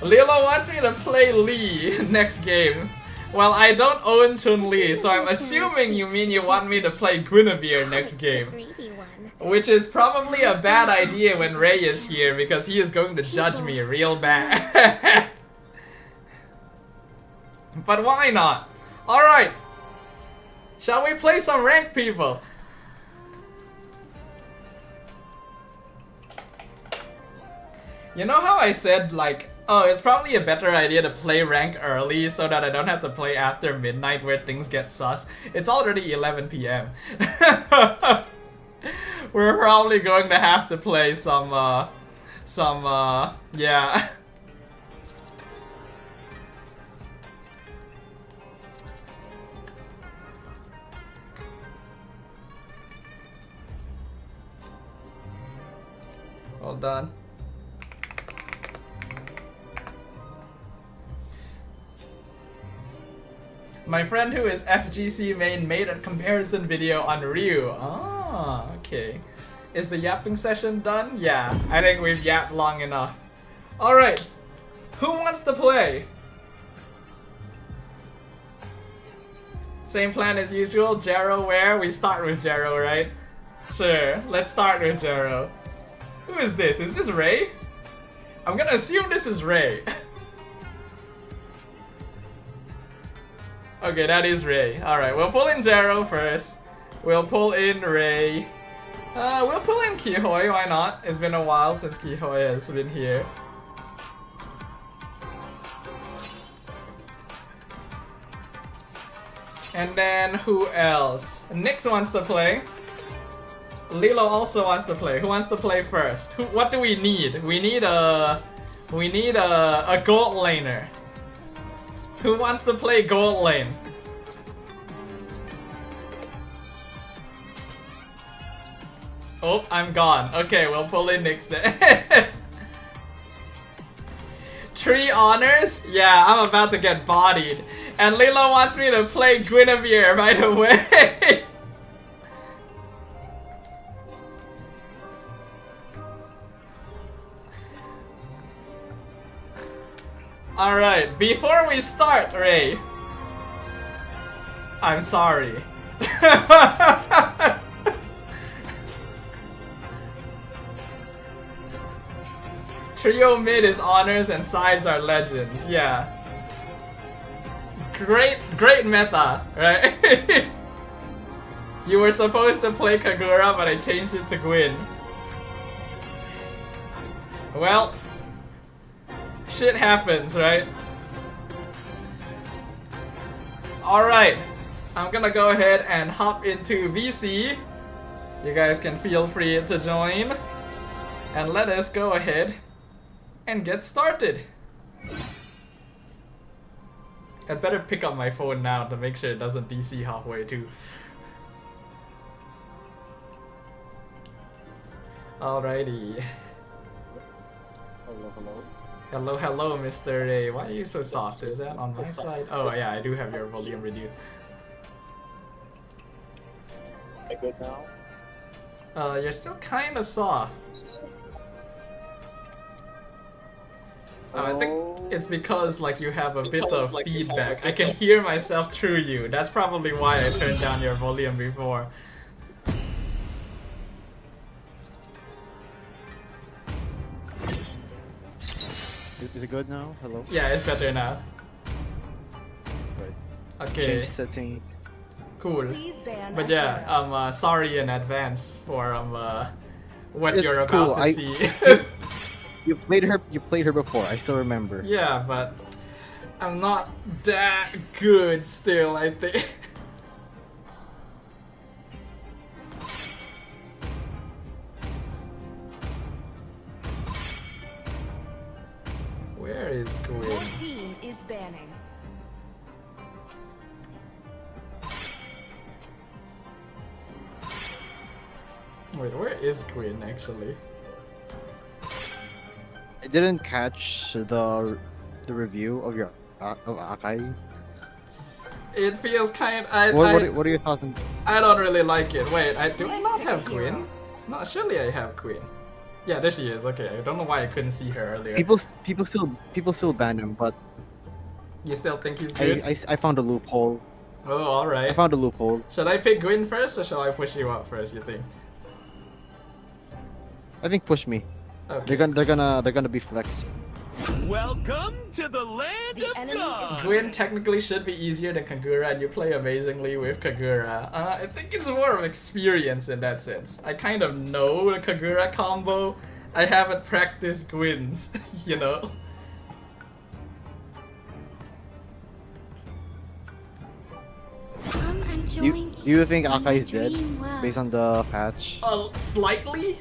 Lilo wants me to play Lee next game. Well, I don't own Chun-Li, so I'm assuming you mean you want me to play Guinevere next game. Which is probably a bad idea when Ray is here, because he is going to judge me real bad. But why not? Alright. Shall we play some rank, people? You know how I said, like, oh, it's probably a better idea to play rank early so that I don't have to play after midnight where things get sus? It's already 11 PM. We're probably going to have to play some, yeah. Well done. My friend who is FGC main made a comparison video on Ryu. Ah, okay. Is the yapping session done? Yeah, I think we've yapped long enough. Alright, who wants to play? Same plan as usual, Jero where? We start with Jero, right? Sure, let's start with Jero. Who is this? Is this Ray? I'm gonna assume this is Ray. Okay, that is Ray. Alright, we'll pull in Jero first. We'll pull in Ray. We'll pull in Kihoy, why not? It's been a while since Kihoy has been here. And then who else? Nyx wants to play. Lilo also wants to play. Who wants to play first? What do we need? We need a gold laner. Who wants to play gold lane? Oh, I'm gone. Okay, we'll pull in Nyx then. 3 honors? Yeah, I'm about to get bodied. And Lilo wants me to play Guinevere right away. Alright, before we start, Ray. I'm sorry. Trio mid is honors and sides are legends, yeah. great meta, right? You were supposed to play Kagura, but I changed it to Gwyn. Well, shit happens, right? Alright, I'm gonna go ahead and hop into VC. You guys can feel free to join. And let us go ahead and get started. I'd better pick up my phone now to make sure it doesn't DC halfway too. Alrighty. Hello, Mr. Ray. Why are you so soft? Is that on my side? Oh yeah, I do have your volume reduced. Am I good now? You're still kinda soft. I think it's because like you have a bit of feedback. I can hear myself through you. That's probably why I turned down your volume before. Is it good now? Hello? Yeah, it's better now. Right. Okay, Change settings. cool. Please ban But yeah, I'm sorry in advance for what It's you're cool. about to see. You played her before, I still remember. Yeah, but I'm not that good still, I think. Where is Your Gwyn? team is banning. Wait, where is Gwyn actually? I didn't catch the review of your of Akai. It feels kind. What are your thoughts on? I don't really like it. Wait, do I not have Gwyn? No, surely I have Gwyn. Yeah, there she is. Okay, I don't know why I couldn't see her earlier. People still ban him, but You still think he's good? I found a loophole. Oh, alright. I found a loophole. Should I pick Gwyn first or shall I push you up first, you think? I think push me. Okay. They're gonna be flexed. Welcome to the land The of enemy God. is Gwyn technically should be easier than Kagura, and you play amazingly with Kagura. I think it's more of experience in that sense. I kind of know the Kagura combo. I haven't practiced Gwyn's, you know? I'm Do enjoying you think my Akai is dead dream world. based on the patch? Slightly?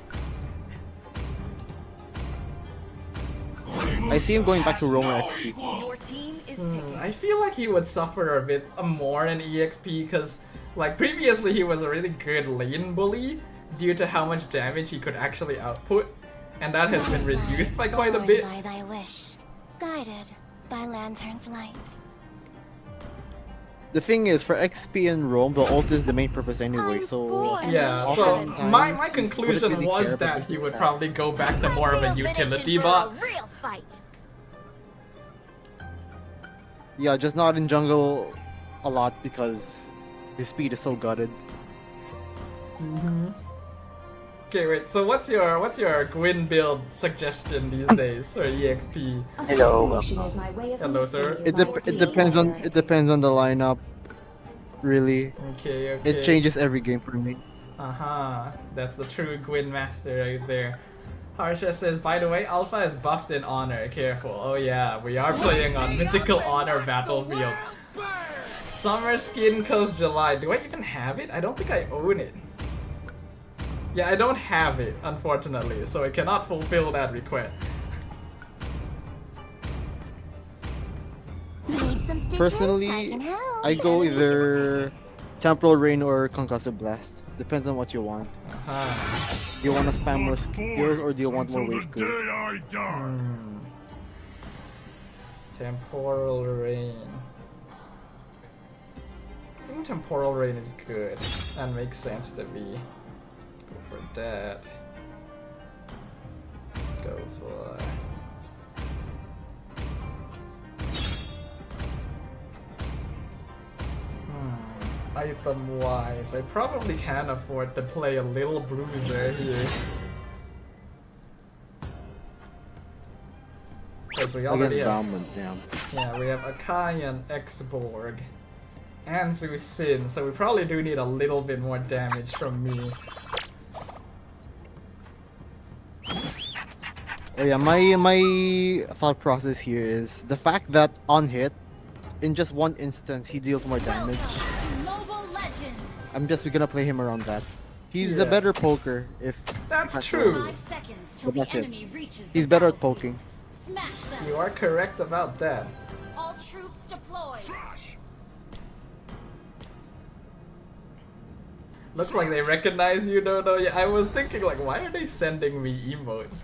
I see him going back to Roman XP. your team is picking. I feel like he would suffer a bit more in EXP because, like, previously he was a really good lane bully due to how much damage he could actually output, and that has been reduced by quite a Born bit. by thy wish, guided by lantern's light. The thing is, for XP and Rome, the ult is the main purpose anyway, I'm so... born Yeah, with so talent. my conclusion really was care about that he the would path. probably go back to more of a Tail's been utility itching for bot. a real fight. Yeah, just not in jungle a lot because his speed is so gutted. Okay, wait. So what's your Gwyn build suggestion these days or EXP? Hello. Hello, sir. It depends on the lineup. Really, Okay, okay. it changes every game for me. That's the true Gwyn master right there. Harsha says, by the way, Alpha is buffed in Honor. Careful. Oh yeah, we are playing on Mythical Honor Battlefield. Summer skin comes July. Do I even have it? I don't think I own it. Yeah, I don't have it, unfortunately, so I cannot fulfill that request. Need some stitches? Personally, I can help. I go either Temporal Rain or Concussive Blast. Depends on what you want. Do you want to spam more skills or do you want more wave clear? Temporal Rain. I think Temporal Rain is good. That makes sense to me. Go for that. Go for... Item wise, I probably can afford to play a little bruiser here. because we already have... damn. Yeah, we have Akai and X-Borg. And Zusin, so we probably do need a little bit more damage from me. Oh yeah, my thought process here is the fact that on hit, in just one instance, he deals more damage. I'm just gonna play him around that. He's a better poker if... That's true. 5 seconds till the enemy reaches the He's better at battlefield. poking. Smash them. You are correct about that. All troops deployed. Looks like they recognize you, Dodo. Yeah, I was thinking like, why are they sending me emotes?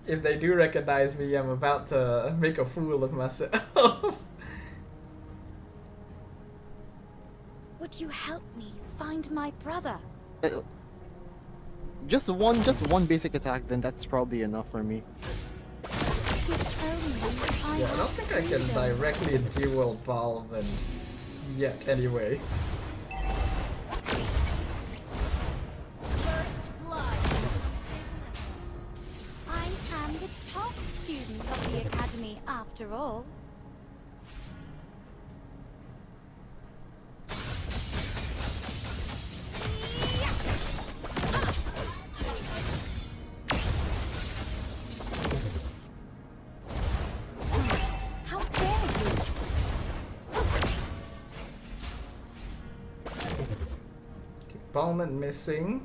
If they do recognize me, I'm about to make a fool of myself. Would you help me find my brother? Just one basic attack, then that's probably enough for me. If only Yeah, I don't think I can directly dual ball them yet anyway. First blood. I am the top student of the academy after all. How dare you? Ballman missing.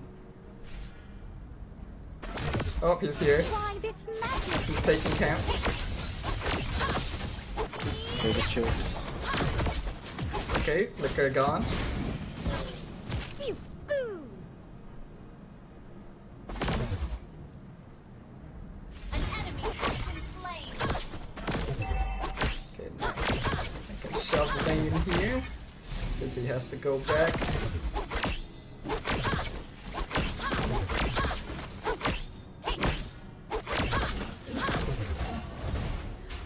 Oh, he's here. Why this magic? He's taking camp. Okay, just chill. Okay, Flicker gone. Phew, boo. An enemy has been slain. Okay, nice. I can shove Lane here since he has to go back.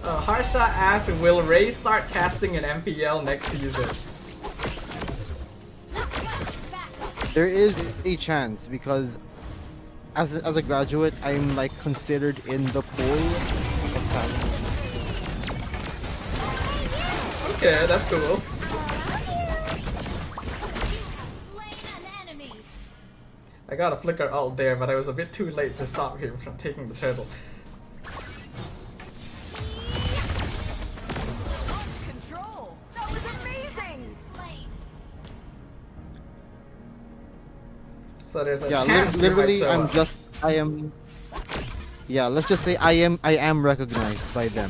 Harsha asks, will Ray start casting an MPL next season? There is a chance because as a graduate, I'm like considered in the pool of talent. Okay, that's cool. Slain an enemy. I got a Flicker ult there, but I was a bit too late to stop him from taking the turtle. Control. That was amazing. Slain. So there's a Yeah, chance he literally, might show up. I am. Yeah, let's just say I am recognized by them.